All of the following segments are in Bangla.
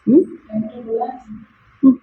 হুম হুম।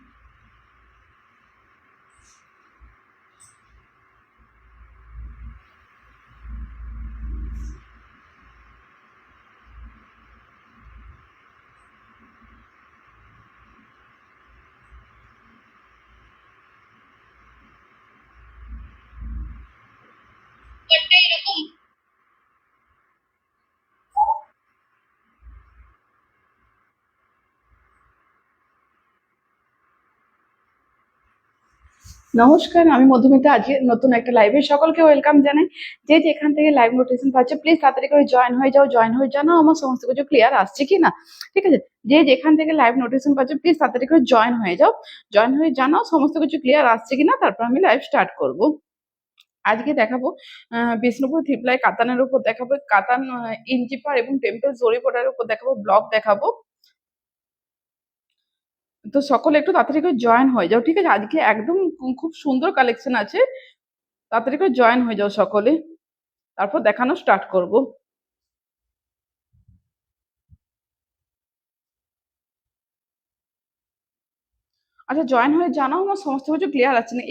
নমস্কার, আমি মধুমিতা। আজকে নতুন একটা লাইভে সকলকে ওয়েলকাম জানাই। যে যেখান থেকে লাইভ নোটিফিকেশন পাচ্ছে প্লিজ তাড়াতাড়ি করে জয়েন হয়ে যাও। জয়েন হয়ে জানাও আমার সমস্ত কিছু ক্লিয়ার আসছে কি না। ঠিক আছে, যে যেখান থেকে লাইভ নোটিফিকেশন পাচ্ছে প্লিজ তাড়াতাড়ি করে জয়েন হয়ে যাও। জয়েন হয়ে জানাও সমস্ত কিছু ক্লিয়ার আসছে কিনা, তারপর আমি লাইভ স্টার্ট করব। আজকে দেখাবো বিষ্ণুপুর থিপলাই কাতানের উপর দেখাবো, কাতান ইঞ্জিপার এবং টেম্পল জরিপোটার উপর দেখাবো, ব্লগ দেখাবো। তো সকলে একটু তাড়াতাড়ি করে জয়েন হয়ে যাও। ঠিক আছে, আজকে একদম খুব সুন্দর কালেকশন আছে। তাড়াতাড়ি করে জয়েন হয়ে যাও সকলে, তারপর দেখানো স্টার্ট করব। আচ্ছা, জয়েন হয়ে জানাও আমার সমস্ত কিছু ক্লিয়ার আসছে না।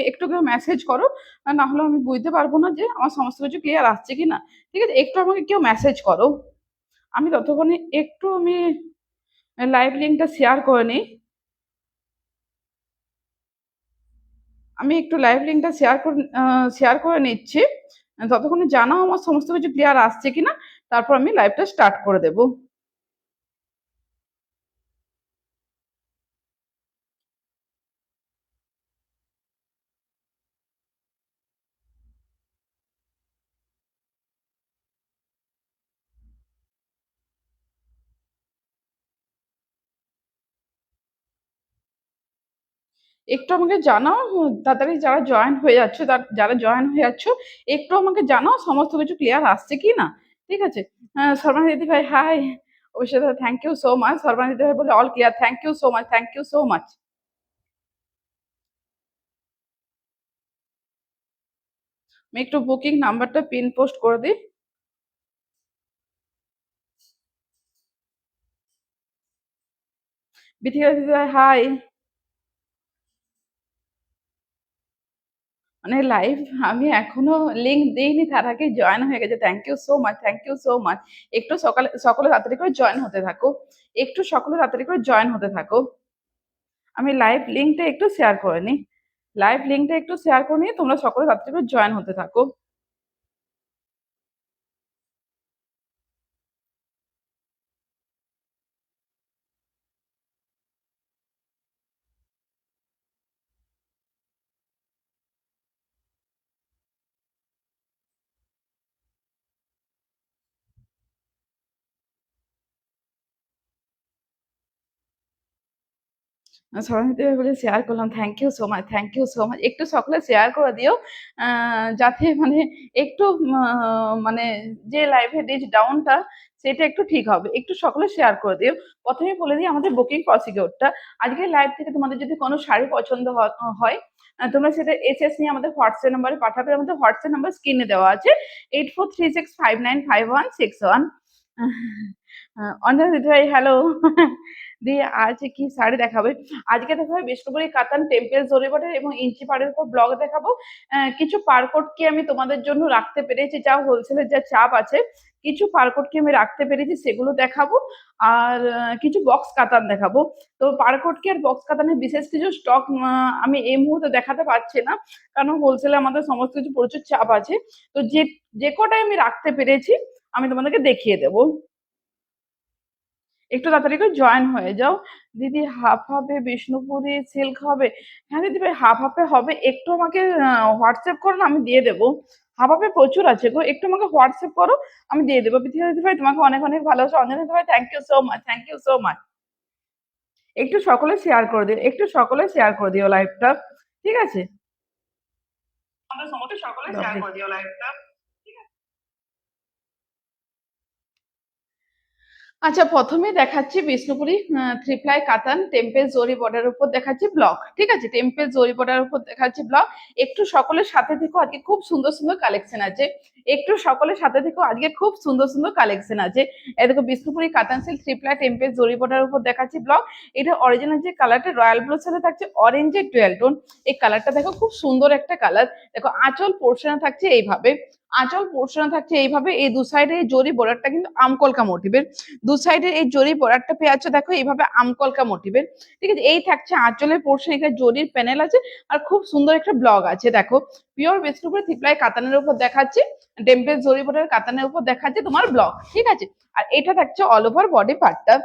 একটু কেউ মেসেজ করো, আর না হলে আমি বুঝতে পারবো না যে আমার সমস্ত কিছু ক্লিয়ার আসছে কি না। ঠিক আছে, একটু আমাকে কেউ মেসেজ করো। আমি ততক্ষণে একটু আমি লাইভ লিঙ্কটা শেয়ার করে নিই। আমি একটু লাইভ লিঙ্কটা শেয়ার করে নিচ্ছি। ততক্ষণে জানাও আমার সমস্ত কিছু ক্লিয়ার আসছে কিনা, তারপর আমি লাইভটা স্টার্ট করে দেবো। একটু আমাকে জানাও, তাড়াতাড়ি যারা জয়েন হয়ে যাচ্ছ, যারা জয়েন হয়ে যাচ্ছ একটু আমাকে জানাও সমস্ত কিছু ক্লিয়ার আসছে কি না। ঠিক আছে। সর্বাণী দিদি ভাই হাই। অবশ্যই দাদা, thank you so much. Sarbani দিদি ভাই বলে all clear, thank you so much, thank you so much. আমি একটু বুকিং নাম্বারটা পিন পোস্ট করে দিই। বিথিকা দিদি ভাই হাই। মানে লাইভ আমি এখনো লিঙ্ক দিইনি, তার আগে জয়েন হয়ে গেছে। Thank you so much, thank you so much. একটু সকলে তাড়াতাড়ি করে জয়েন হতে থাকো। একটু সকলে তাড়াতাড়ি করে জয়েন হতে থাকো। আমি লাইভ লিঙ্কটা একটু শেয়ার করে নিই। লাইভ লিঙ্কটা একটু শেয়ার করে নিয়ে তোমরা সকলে তাড়াতাড়ি করে জয়েন হতে থাকো। সবাই মিলে বলে শেয়ার করলাম। Thank you so much, thank you so much. একটু সকলে শেয়ার করে দিও, যাতে মানে একটু মানে যে লাইভের রিচ ডাউনটা সেটা একটু ঠিক হবে। একটু সকলে শেয়ার করে দিও। প্রথমে বলে দিই আমাদের বুকিং প্রসিকিউরটা। আজকের লাইভ থেকে তোমাদের যদি কোনো শাড়ি পছন্দ হয়, তোমরা সেটা এসএস নিয়ে আমাদের হোয়াটসঅ্যাপ নাম্বারে পাঠাবে। আমাদের হোয়াটসঅ্যাপ নাম্বার স্ক্রিনে দেওয়া আছে 8436595161। অঞ্জনা দিদি ভাই হ্যালো। দিয়ে আজ কি শাড়ি দেখাবে? আজকে দেখাবে বিষ্ণুপুরি কাতান টেম্পল জরিবটের এবং ইঞ্চি পাড়ের উপর ব্লগ দেখাবো। কিছু পারকোড কি আমি তোমাদের জন্য রাখতে পেরেছি, যা হোলসেলের যা চাপ আছে কিছু পারকোড কি আমি রাখতে পেরেছি সেগুলো দেখাবো। আর কিছু বক্স কাতান দেখাবো। তো পারকোড কি আর বক্স কাতানের বিশেষ কিছু স্টক আমি এই মুহূর্তে দেখাতে পারছি না, কারণ হোলসেলে আমাদের সমস্ত কিছু প্রচুর চাপ আছে। তো যে কটাই আমি রাখতে পেরেছি আমি তোমাদেরকে দেখিয়ে দেবো। একটু তাড়াতাড়ি করে জয়েন হয়ে যাও। দিদি হাফ হাফে বিষ্ণুপুরি সিল্ক হবে? হ্যাঁ দিদি ভাই, হাফ হাফে হবে। একটু আমাকে হোয়াটসঅ্যাপ করো না, আমি দিয়ে দেবো। হাফ হাফে প্রচুর আছে গো, একটু আমাকে হোয়াটসঅ্যাপ করো, আমি দিয়ে দেবো। পৃথিবী দিদি ভাই তোমাকে অনেক অনেক ভালোবাসা। অঞ্জনা দিদি ভাই thank you so much, thank you so much. একটু সকলে শেয়ার করে দিও, একটু সকলে শেয়ার করে দিও লাইভটা। ঠিক আছে, সকলে শেয়ার করে দিও লাইভটা। আচ্ছা, প্রথমে দেখাচ্ছি বিষ্ণুপুরি থ্রি প্লাই কাতান টেম্পেল জরি বর্ডার উপর দেখাচ্ছি ব্লক। ঠিক আছে, টেম্পেল জরি বর্ডার উপর দেখাচ্ছি ব্লক। একটু সকলের সাথে থেকো, আজকে খুব সুন্দর সুন্দর কালেকশন আছে। একটু সকলের সাথে থেকো, আজকে খুব সুন্দর সুন্দর কালেকশন আছে। এই দেখো বিষ্ণুপুরি কাতান সিল্ক থ্রি প্লাই টেম্পেল জরি বর্ডার উপর দেখাচ্ছি ব্লক। এটা অরিজিনাল যে কালারটা রয়্যাল ব্লুর সাথে থাকছে অরেঞ্জের টুয়েল টোন। এই কালারটা দেখো খুব সুন্দর একটা কালার। দেখো আঁচল পোর্শনে থাকছে এইভাবে, আঁচল পোর্শনে থাকছে এইভাবে। এই দু সাইডে এই জরি বর্ডারটা কিন্তু আমকলকা মোটিভের, দু সাইডে এই জরি বর্ডারটা পেয়ে যাচ্ছে দেখো এইভাবে আমকলকা মোটিভের। ঠিক আছে, এই থাকছে আঁচলের পোর্শন, এখানে জরির প্যানেল আছে আর খুব সুন্দর একটা ব্লগ আছে। দেখো পিওর বিষ্ণুপুরি থ্রি প্লাই কাতানের উপর দেখাচ্ছি, টেম্পেল জরি বর্ডার কাতানের উপর দেখাচ্ছি তোমার ব্লগ। ঠিক আছে, আর এটা থাকছে অল ওভার বডি পার্টটা।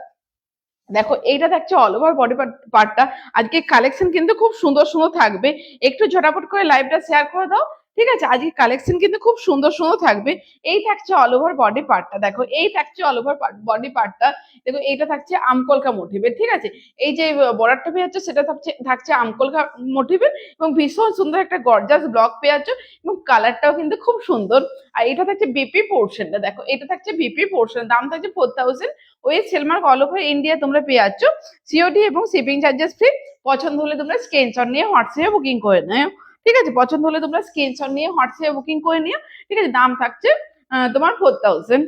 দেখো এইটা থাকছে অল ওভার বডি পার্টটা। আজকে কালেকশন কিন্তু খুব সুন্দর সুন্দর থাকবে, একটু ঝটাপট করে লাইভটা শেয়ার করে দাও। ঠিক আছে, আজকে কালেকশন কিন্তু খুব সুন্দর সুন্দর থাকবে। এই থাকছে অল ওভার বডি পার্টটা, দেখো এই থাকছে অল ওভার বডি পার্টটা। দেখো এইটা থাকছে আমকলকা মোটিভের। ঠিক আছে, এই যে বর্ডারটা পেয়ে যাচ্ছে সেটা থাকছে থাকছে আমকলকা মোটিভের এবং ভীষণ সুন্দর একটা গর্জাস ব্লক পেয়ে যাচ্ছে এবং কালারটাও কিন্তু খুব সুন্দর। আর এটা থাকছে বিপি পোর্শনটা, দেখো এটা থাকছে বিপি পোর্শন, দাম থাকছে 4000। ওই সেলমার্ক অল ওভার ইন্ডিয়া তোমরা পেয়ে যাচ্ছ, সিওডি এবং শিপিং চার্জেস ফ্রি। পছন্দ হলে তোমরা স্ক্রিনশট নিয়ে হোয়াটসঅ্যাপে বুকিং করে নাও। ঠিক আছে, পছন্দ হলে তোমরা স্ক্রিনশট নিয়ে হোয়াটসঅ্যাপে বুকিং করে নিও। ঠিক আছে, দাম থাকছে তোমার 4000,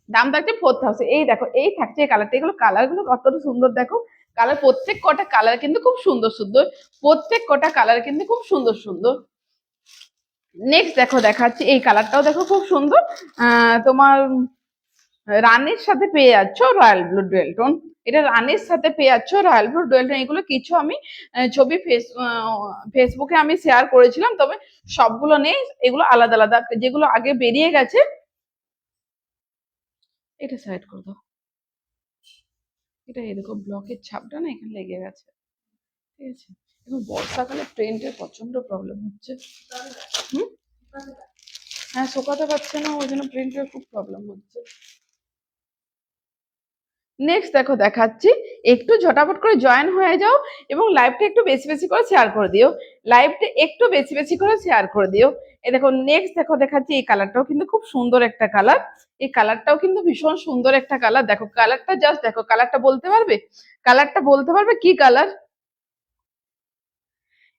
দাম থাকছে 4000। এই দেখো এই থাকছে এই কালারটা, এগুলো কালার গুলো কতটা সুন্দর দেখো। কালার প্রত্যেক কটা কালার কিন্তু খুব সুন্দর সুন্দর, প্রত্যেক কটা কালার কিন্তু খুব সুন্দর সুন্দর। নেক্সট দেখো দেখাচ্ছি এই কালারটাও দেখো খুব সুন্দর। তোমার রানীর সাথে পেয়ে যাচ্ছ রয়্যাল ব্লু ডুয়েল টোন, এটা রানীর সাথে পেয়ে যাচ্ছ রয়্যাল ব্লু ডুয়েল টোন। এগুলো কিছু আমি ছবি ফেসবুকে আমি শেয়ার করেছিলাম, তবে সবগুলো নেই, এগুলো আলাদা আলাদা, যেগুলো আগে বেরিয়ে গেছে। এটা সাইড করে দাও, এটা এরকম ব্লকের ছাপটা না এখানে লেগে গেছে। ঠিক আছে, এখন বর্ষাকালে প্রিন্টের প্রচন্ড প্রবলেম হচ্ছে। হুম, হ্যাঁ শোকাতে পারছে না, ওই জন্য প্রিন্টের খুব প্রবলেম হচ্ছে। নেক্সট দেখো দেখাচ্ছি, একটু ঝটাপট করে জয়েন হয়ে যাও এবং লাইভটা একটু বেশি বেশি করে শেয়ার করে দিও, লাইভটা একটু বেশি বেশি করে শেয়ার করে দিও। এই দেখো নেক্সট দেখো দেখাচ্ছি, এই কালারটাও কিন্তু খুব সুন্দর একটা কালার, এই কালারটাও কিন্তু ভীষণ সুন্দর একটা কালার। দেখো কালারটা জাস্ট দেখো, কালারটা বলতে পারবে, কালারটা বলতে পারবে কি কালার?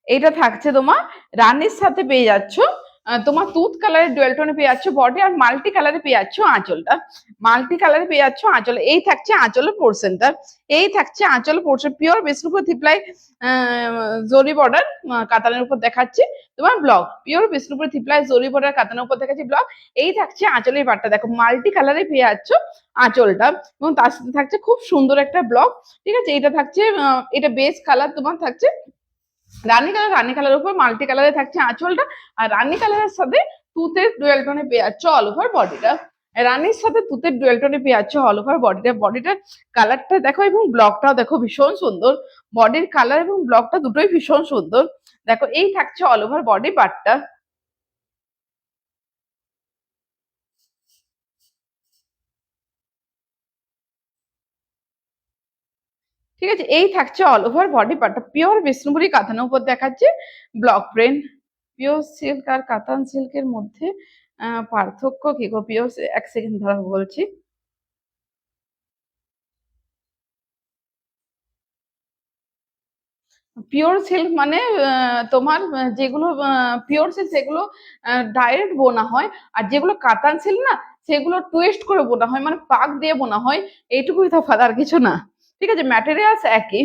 এইটা থাকছে তোমার রানীর সাথে পেয়ে যাচ্ছ তোমার তুত কালারের ডুয়েল টোনে পেয়ে যাচ্ছ বডি, আর মাল্টি কালারে পেয়ে যাচ্ছ আঁচলটা, মাল্টি কালারে পেয়ে যাচ্ছ আঁচল। এই থাকছে আঁচলের পোর্শনটা, এই থাকছে আঁচলের পোর্শন। পিওর বিষ্ণুপুর থ্রিপ্লাই জরি বর্ডার কাতানের উপর দেখাচ্ছি তোমার ব্লক, পিওর বিষ্ণুপুর থ্রিপ্লাই জরি বর্ডার কাতানের উপর দেখাচ্ছি ব্লক। এই থাকছে আঁচলের পাটটা, দেখো মাল্টি কালারে পেয়ে যাচ্ছ আঁচলটা এবং তার সাথে থাকছে খুব সুন্দর একটা ব্লক। ঠিক আছে, এটা থাকছে এটা বেস কালার তোমার থাকছে রানী কালার, রানী কালার উপর মাল্টি কালারে থাকছে আঁচলটা, আর রানী কালারের সাথে তুতের ডুয়েল টোনে পেয়ে যাচ্ছে অল ওভার বডিটা। রানীর সাথে তুতের ডুয়েল টোনে পেয়ে যাচ্ছে অল ওভার বডিটা। বডিটার কালারটা দেখো এবং ব্লকটাও দেখো ভীষণ সুন্দর, বডির কালার এবং ব্লকটা দুটোই ভীষণ সুন্দর। দেখো এই থাকছে অল ওভার বডি পার্টটা। ঠিক আছে, এই থাকছে অল ওভার বডি পার্টটা। পিওর বিষ্ণুপুরি কাতানের উপর দেখাচ্ছে ব্লক প্রিন্ট। পিওর সিল্ক আর কাতান সিল্কের মধ্যে পার্থক্য কি গো? পিওর, এক সেকেন্ড ধরা বলছি। পিওর সিল্ক মানে তোমার যেগুলো পিওর সিল্ক সেগুলো ডাইরেক্ট বোনা হয়, আর যেগুলো কাতান সিল্ক না সেগুলো টুইস্ট করে বোনা হয়, মানে পাক দিয়ে বোনা হয়। এইটুকুই তফাৎ, আর কিছু না। ঠিক আছে, ম্যাটেরিয়ালস একই,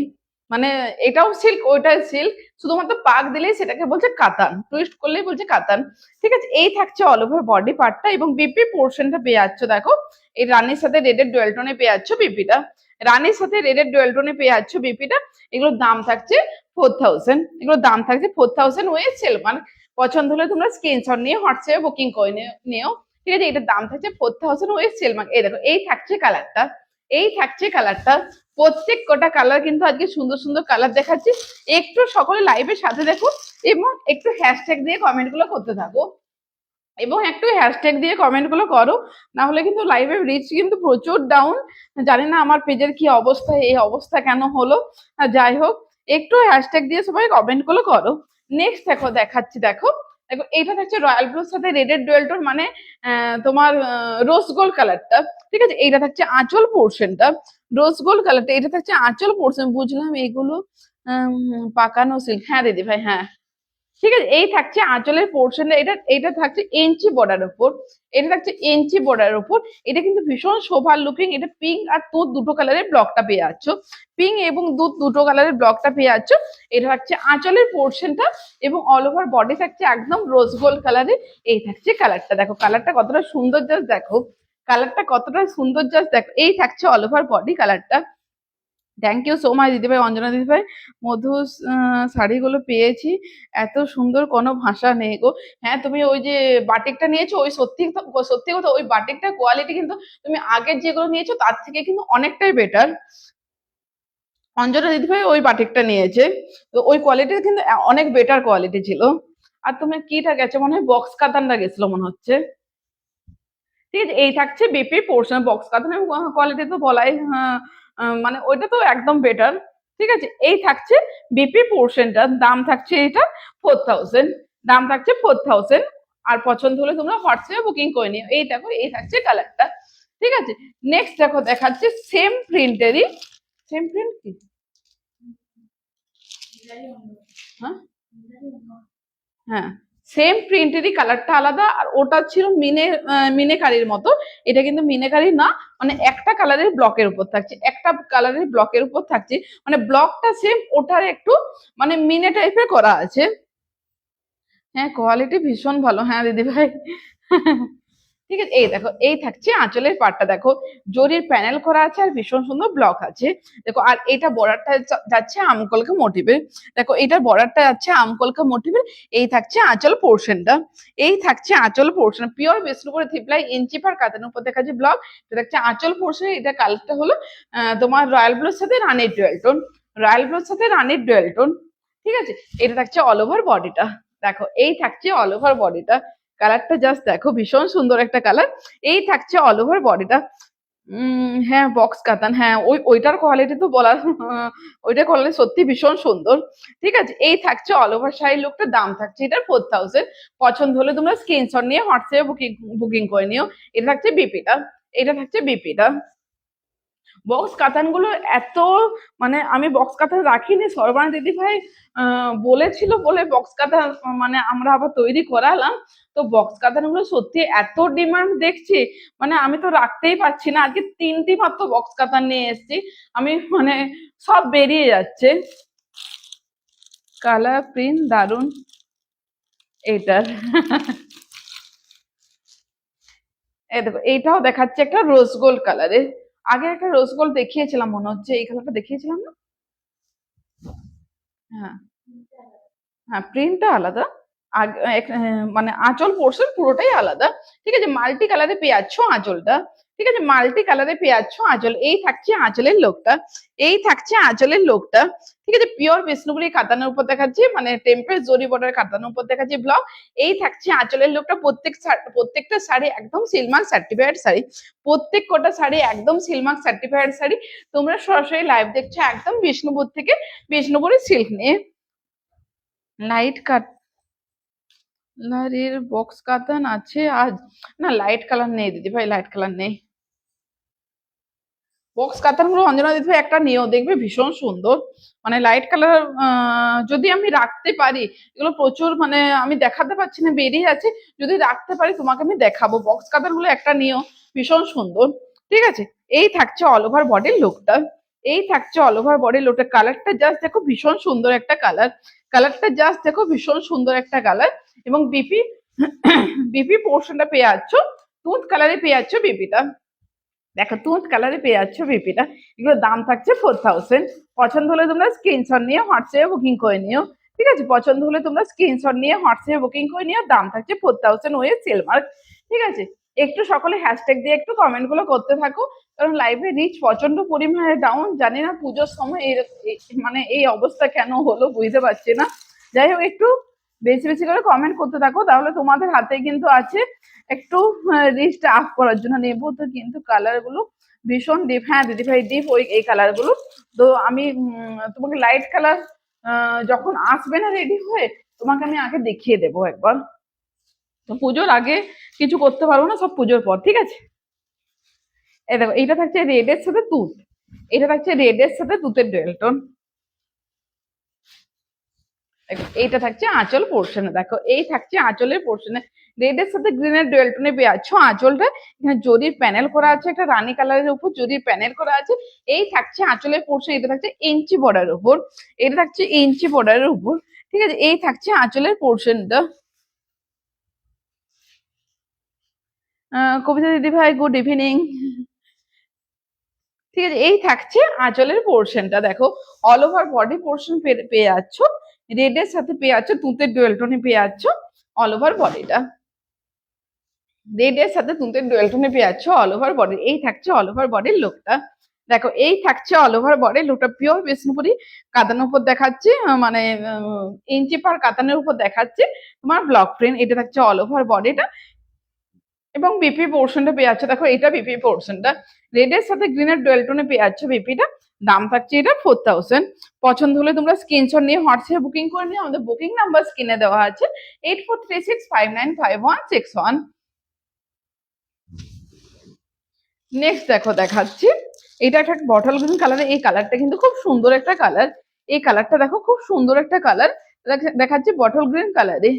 মানে এটাও সিল্ক ওইটাই সিল্ক, শুধুমাত্র পাক দিলেই সেটাকে বলছে কাতান, টুইস্ট করলেই বলছে কাতান। ঠিক আছে, এই থাকছে অল ওভার বডি পার্টটা এবং বিপি পোর্শনটা পেয়ে যাচ্ছ। দেখো এই রানীর সাথে রেডের ডুয়েল টোনে পেয়ে যাচ্ছ বিপিটা, রানীর সাথে রেডের ডুয়েল টোনে পেয়ে যাচ্ছ বিপিটা। এগুলোর দাম থাকছে 4000, এগুলোর দাম থাকছে 4000 ওয়েস্ট সেলমান। পছন্দ হলে তোমরা স্ক্রিনশট নিয়ে হোয়াটসঅ্যাপে বুকিং করে নিও। ঠিক আছে, এটার দাম থাকছে 4000 ওয়েস্ট সেলমান। এই দেখো এই থাকছে কালারটা, এই থাকছে কালারটা। প্রত্যেক কটা কালার কিন্তু আজকে সুন্দর সুন্দর কালার দেখাচ্ছি। একটু সকলে লাইভের সাথে দেখো এবং একটু হ্যাশট্যাগ দিয়ে কমেন্ট গুলো করতে থাকো, এবং একটু হ্যাশট্যাগ দিয়ে কমেন্ট গুলো করো, না হলে কিন্তু লাইভের রিচ কিন্তু প্রচুর ডাউন। জানি না আমার পেজের কি অবস্থা, এই অবস্থা কেন হলো। যাই হোক, একটু হ্যাশট্যাগ দিয়ে সবাই কমেন্ট গুলো করো। নেক্সট দেখো দেখাচ্ছি, দেখো দেখো এইটা থাকছে রয়্যাল ব্লুর সাথে রেডের ডুয়েল টোন, মানে তোমার রোজ গোল্ড কালারটা। ঠিক আছে, এইটা থাকছে আঁচল পোর্শনটা, রোজ গোল্ড কালারটা, এটা থাকছে আঁচল পোর্শন। বুঝলাম এগুলো পাকানো সিল্ক, হ্যাঁ দিদি ভাই, হ্যাঁ। ঠিক আছে, এই থাকছে আঁচলের পোর্শনটা, এটা এটা থাকছে এনচি বর্ডার উপর, এটা থাকছে এনচি বর্ডার উপর। এটা কিন্তু ভীষণ শোভার লুকিং। এটা পিঙ্ক আর দুধ দুটো কালারের ব্লকটা পেয়ে যাচ্ছ, পিঙ্ক এবং দুধ দুটো কালারের ব্লকটা পেয়ে যাচ্ছ। এটা থাকছে আঁচলের পোর্শনটা, এবং অল ওভার বডি থাকছে একদম রোজ গোল্ড কালারের। এই থাকছে কালারটা, দেখো কালারটা কতটা সুন্দর, জাস্ট দেখো কালারটা কতটা সুন্দর, জাস্ট দেখো। এই থাকছে অল ওভার বডি কালারটা। থ্যাংক ইউ সো মাচ দিদিভাই, অঞ্জনা দিদিভাই। মধু শাড়িগুলো পেয়েছি, এত সুন্দর, কোনো ভাষা নেই গো। হ্যাঁ, তুমি ওই যে বাটিকটা নিয়েছো, ওই সত্যি সত্যি কথা, ওই বাটিকটার কোয়ালিটি কিন্তু তুমি আগের যেগুলো নিয়েছো তার থেকে কিন্তু অনেকটাই বেটার। অঞ্জনা দিদিভাই ওই বাটিকটা নিয়েছে, তো ওই কোয়ালিটি কিন্তু অনেক বেটার কোয়ালিটি ছিল। আর তুমি কিটা গেছে মনে হয়, বক্স কাতানটা গেছিল মনে হচ্ছে। ঠিক আছে, এই থাকছে বিপি পোর্শন, বক্স কাতানের কোয়ালিটি তো বলাই, মানে ওইটা তো একদম বেটার। ঠিক আছে, এই থাকছে বিপি পোর্শনটার দাম থাকছে এটা 4000, দাম থাকছে 4000। আর পছন্দ হলে তোমরা হোয়াটসঅ্যাপে বুকিং করে নিও। এই দেখো, এই থাকছে কালারটা। ঠিক আছে, নেক্সট দেখো দেখাচ্ছে সেম প্রিন্টেরই, সেম প্রিন্ট কি, হ্যাঁ হ্যাঁ, সেম প্রিন্টেরই কালারটা আলাদা। আর ওটা ছিল মিনেকারির মতো, এটা কিন্তু মিনেকারি না, মানে একটা কালারের ব্লকের উপর থাকছে, একটা কালারের ব্লকের উপর থাকছে, মানে ব্লকটা সেম, ওটার একটু মানে মিনে টাইপের করা আছে। হ্যাঁ, কোয়ালিটি ভীষণ ভালো, হ্যাঁ দিদি ভাই। ঠিক আছে, এই দেখো, এই থাকছে আঁচলের পাটটা, দেখো জরির প্যানেল করা আছে আর ভীষণ সুন্দর ব্লক আছে। দেখো, আর এটা বর্ডারটা যাচ্ছে আমকলকা মোটিভের, দেখো এটার বর্ডারটা যাচ্ছে আমকলকা মোটিভের। এই থাকছে আঁচল পোর্শনটা, এই থাকছে আঁচল পোর্শন, পিওর বিষ্ণুপুরি থ্রিপ্লাই ইঞ্চি পার কাতানের উপর দেখা যায় ব্লক। এটা থাকছে আঁচল পোর্শন। এটা কালারটা হলো তোমার রয়্যাল ব্লুর সাথে রানির ডুয়েল টোন, রয়্যাল ব্লুর সাথে রানির ডুয়েল টোন। ঠিক আছে, এটা থাকছে অল ওভার বডিটা, দেখো এই থাকছে অল ওভার বডিটা, কালারটা জাস্ট দেখো ভীষণ সুন্দর একটা কালার। এই থাকছে অল ওভার বডিটা। হ্যাঁ, বক্স কাতান, হ্যাঁ ওইটার কোয়ালিটি তো বলার, ওইটার কোয়ালিটি সত্যি ভীষণ সুন্দর। ঠিক আছে, এই থাকছে অল ওভার শাড়ির লুকটা, দাম থাকছে এটার 4000। পছন্দ হলে তোমরা স্ক্রিনশট নিয়ে হোয়াটসঅ্যাপে বুকিং করে নিও। এটা থাকছে বিপিটা, এটা থাকছে বিপিটা। বক্স কাতানগুলো এত, মানে আমি বক্স কাতান রাখিনি, সর্বানা দিদি ভাই বলেছিল বলে বক্স কাতান মানে আমরা আবার তৈরি করালাম। তো বক্স কাতানগুলো সত্যি এত ডিমান্ড দেখছি, মানে আমি তো রাখতেই পারছি না। আজকে 3টি মাত্র বক্স কাতান নিয়ে এসেছি আমি, মানে সব বেরিয়ে যাচ্ছে। কালার প্রিন্ট দারুন এটার। এই দেখো, এইটাও দেখাচ্ছে একটা রোজ গোল্ড কালারের। আগে একটা রোজ গোল্ড দেখিয়েছিলাম মনে হচ্ছে, এই কালারটা দেখিয়েছিলাম না? হ্যাঁ হ্যাঁ, প্রিন্টটা আলাদা, মানে আঁচল পোর্শন পুরোটাই আলাদা। ঠিক আছে, মাল্টি কালারে পেয়ে যাচ্ছ আঁচলটা। ঠিক আছে, মাল্টি কালারে পেয়ে যাচ্ছ আঁচল। এই থাকছে আঁচলের লোকটা, এই থাকছে আঁচলের লোকটা। ঠিক আছে, পিওর বিষ্ণুপুরি কাতানের উপর দেখাচ্ছি, মানে টেম্পেল জরি বর্ডার কাতানের উপর দেখাচ্ছি ব্লক। এই থাকছে আঁচলের লোকটা। প্রত্যেকটা শাড়ি একদম সিলমার্ক সার্টিফাইড শাড়ি, প্রত্যেক কটা শাড়ি একদম সিলমার্ক সার্টিফাইড শাড়ি। তোমরা সরাসরি লাইভ দেখছো একদম বিষ্ণুপুর থেকে, বিষ্ণুপুরি সিল্ক নিয়ে। লাইট কালারের বক্স কাতান আছে আজ, না লাইট কালার নেই দিদি ভাই, লাইট কালার নেই। বক্স কাতান গুলো অঞ্জনা দিদি ভাই একটা নিয়েও দেখবে ভীষণ সুন্দর, মানে লাইট কালার যদি আমি রাখতে পারি, এগুলো প্রচুর, মানে আমি দেখাতে পারছি না, বেরিয়ে আছে। যদি রাখতে পারি তোমাকে আমি দেখাবো, বক্স কাতান গুলো একটা নিয়েও ভীষণ সুন্দর। ঠিক আছে, এই থাকছে অল ওভার বডির লুকটা, এই থাকছে অল ওভার বডির লুকটা। কালারটা জাস্ট দেখো ভীষণ সুন্দর একটা কালার, কালারটা জাস্ট দেখো ভীষণ সুন্দর একটা কালার। এবং বিপি বিপি পোর্শনটা পেয়ে যাচ্ছ তুঁত কালারে পেয়ে যাচ্ছ বিপিটা, দেখো তুঁত কালারে পেয়ে যাচ্ছ বিপিটা। এগুলোর দাম থাকছে 4000। পছন্দ হলে তোমরা স্ক্রিনশট নিয়ে হোয়াটসঅ্যাপে বুকিং করে নিও। ঠিক আছে, পছন্দ হলে তোমরা স্ক্রিনশট নিয়ে হোয়াটসঅ্যাপে বুকিং করে নিও, দাম থাকছে 4000 ওয়ে সেলমার্ক। ঠিক আছে, একটু সকলে হ্যাশট্যাগ দিয়ে একটু কমেন্ট গুলো করতে থাকো, কারণ লাইভে রিচ প্রচন্ড পরিমাণে ডাউন। জানি না পুজোর সময় মানে এই অবস্থা কেন হলো বুঝতে পারছি না। যাই হোক, একটু বেশি বেশি করে কমেন্ট করতে থাকো, তাহলে তোমাদের হাতে কিন্তু আছে একটু রিচটা আপ করার জন্য। নেবো তো কিন্তু কালার গুলো ভীষণ ডিপ, হ্যাঁ দিদি ভাই ডিপ, ওই এই কালার গুলো। তো আমি তোমাকে লাইট কালার যখন আসবে না রেডি হয়ে, তোমাকে আমি আগে দেখিয়ে দেবো একবার। তো পুজোর আগে কিছু করতে পারবো না, সব পুজোর পর, ঠিক আছে। এই দেখো এইটা থাকছে রেডের সাথে তুত, এটা থাকছে রেডের সাথে তুতের ডুয়েল টোন। এইটা থাকছে আঁচল পোর্শনে, দেখো এই থাকছে আঁচলের পোর্শনে রেডের সাথে গ্রিনের ডুয়েল টোনে পেয়ে যাচ্ছ আঁচলটা। এখানে জরির প্যানেল করা আছে, একটা রানী কালারের উপর জরির প্যানেল করা আছে। এই থাকছে আঁচলের পোর্শন, এটা থাকছে ইঞ্চি বর্ডারের উপর, এটা থাকছে ইঞ্চি বর্ডারের উপর, ঠিক আছে। এই থাকছে আঁচলের পোর্শনটা। কবিতা দিদি ভাই গুড ইভিনিং। ঠিক আছে, এই থাকছে আঁচলের পোর্শনটা, দেখো অল ওভার বডি পোর্শন পেয়ে যাচ্ছ রেডের সাথে পেয়ে যাচ্ছ তুতের ডুয়েল টোনে পেয়ে যাচ্ছ অল ওভার বডিটা, রেডের সাথে তুতের ডুয়েল টোনে পেয়ে যাচ্ছ অল ওভার বডি। এই থাকছে অল ওভার বডির লুকটা, দেখো এই থাকছে অল ওভার বডির লুকটা। পিওর বিষ্ণুপুরি কাতানের উপর দেখাচ্ছে, মানে ইঞ্চি পার কাতানের উপর দেখাচ্ছে তোমার ব্লক প্রিন্ট। এটা থাকছে অল ওভার বডিটা এবং বিপি পোর্শনটা পেয়ে যাচ্ছে, দেখো এটা বিপি পোর্শনটা রেডের সাথে গ্রিনের ডুয়েল টোনে পেয়ে যাচ্ছে বিপিটা। দাম থাকছে এটা 4000। পছন্দ হলে তোমরা স্ক্রিনশট নিয়ে হোয়াটসঅ্যাপে বুকিং করে নিও, আমাদের বুকিং নাম্বার স্ক্রিনে দেওয়া আছে 8436595161। নেক্সট দেখো দেখাচ্ছি, এটা একটা বটল গ্রিন কালারের, এই কালারটা কিন্তু খুব সুন্দর একটা কালার, এই কালারটা দেখো খুব সুন্দর একটা কালার দেখাচ্ছি বটল গ্রিন কালারে।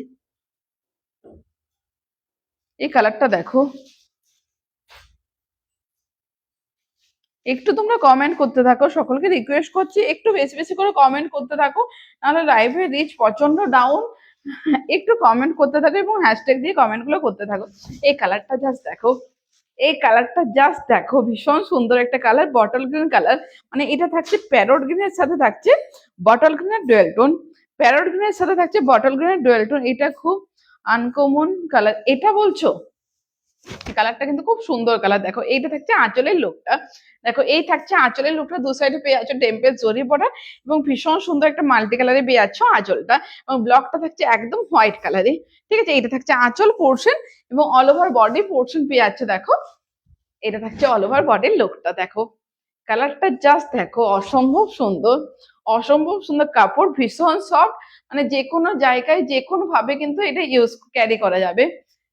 এই কালারটা দেখো, একটু তোমরা কমেন্ট করতে থাকো, সকলকে রিকোয়েস্ট করছি একটু বেশি বেশি করে কমেন্ট করতে থাকো, নাহলে লাইভের রিচ প্রচন্ড ডাউন। একটু কমেন্ট করতে থাকো এবং হ্যাশট্যাগ দিয়ে কমেন্ট গুলো করতে থাকো। এই কালারটা জাস্ট দেখো, এই কালারটা জাস্ট দেখো, ভীষণ সুন্দর একটা কালার, বটল গ্রিন কালার। মানে এটা থাকছে প্যারট গ্রিনের সাথে থাকছে বটল গ্রিনের ডুয়েল টোন, প্যারট গ্রিনের সাথে থাকছে বটল গ্রিনের ডুয়েল টোন। এটা খুব আনকমন কালার, এটা বলছো কালারটা কিন্তু খুব সুন্দর কালার। দেখো এইটা থাকছে আঁচলের লুকটা, দেখো এই থাকছে আঁচলের লুকটা, দু সাইডে পেয়ে যাচ্ছ টেম্পেল জরি বর্ডার এবং ভীষণ সুন্দর একটা মাল্টি কালারে পেয়ে যাচ্ছ আঁচলটা, এবং ব্লকটা থাকছে একদম হোয়াইট কালারে, ঠিক আছে। এটা থাকছে আঁচল পোর্শন এবং অল ওভার বডি পোর্শন পেয়ে যাচ্ছে, দেখো এটা থাকছে অল ওভার বডির লুকটা। দেখো কালারটা জাস্ট দেখো, অসম্ভব সুন্দর, অসম্ভব সুন্দর কাপড়, ভীষণ সফট, মানে যে কোনো জায়গায় যে কোনো ভাবে কিন্তু এটা ইউজ ক্যারি করা যাবে,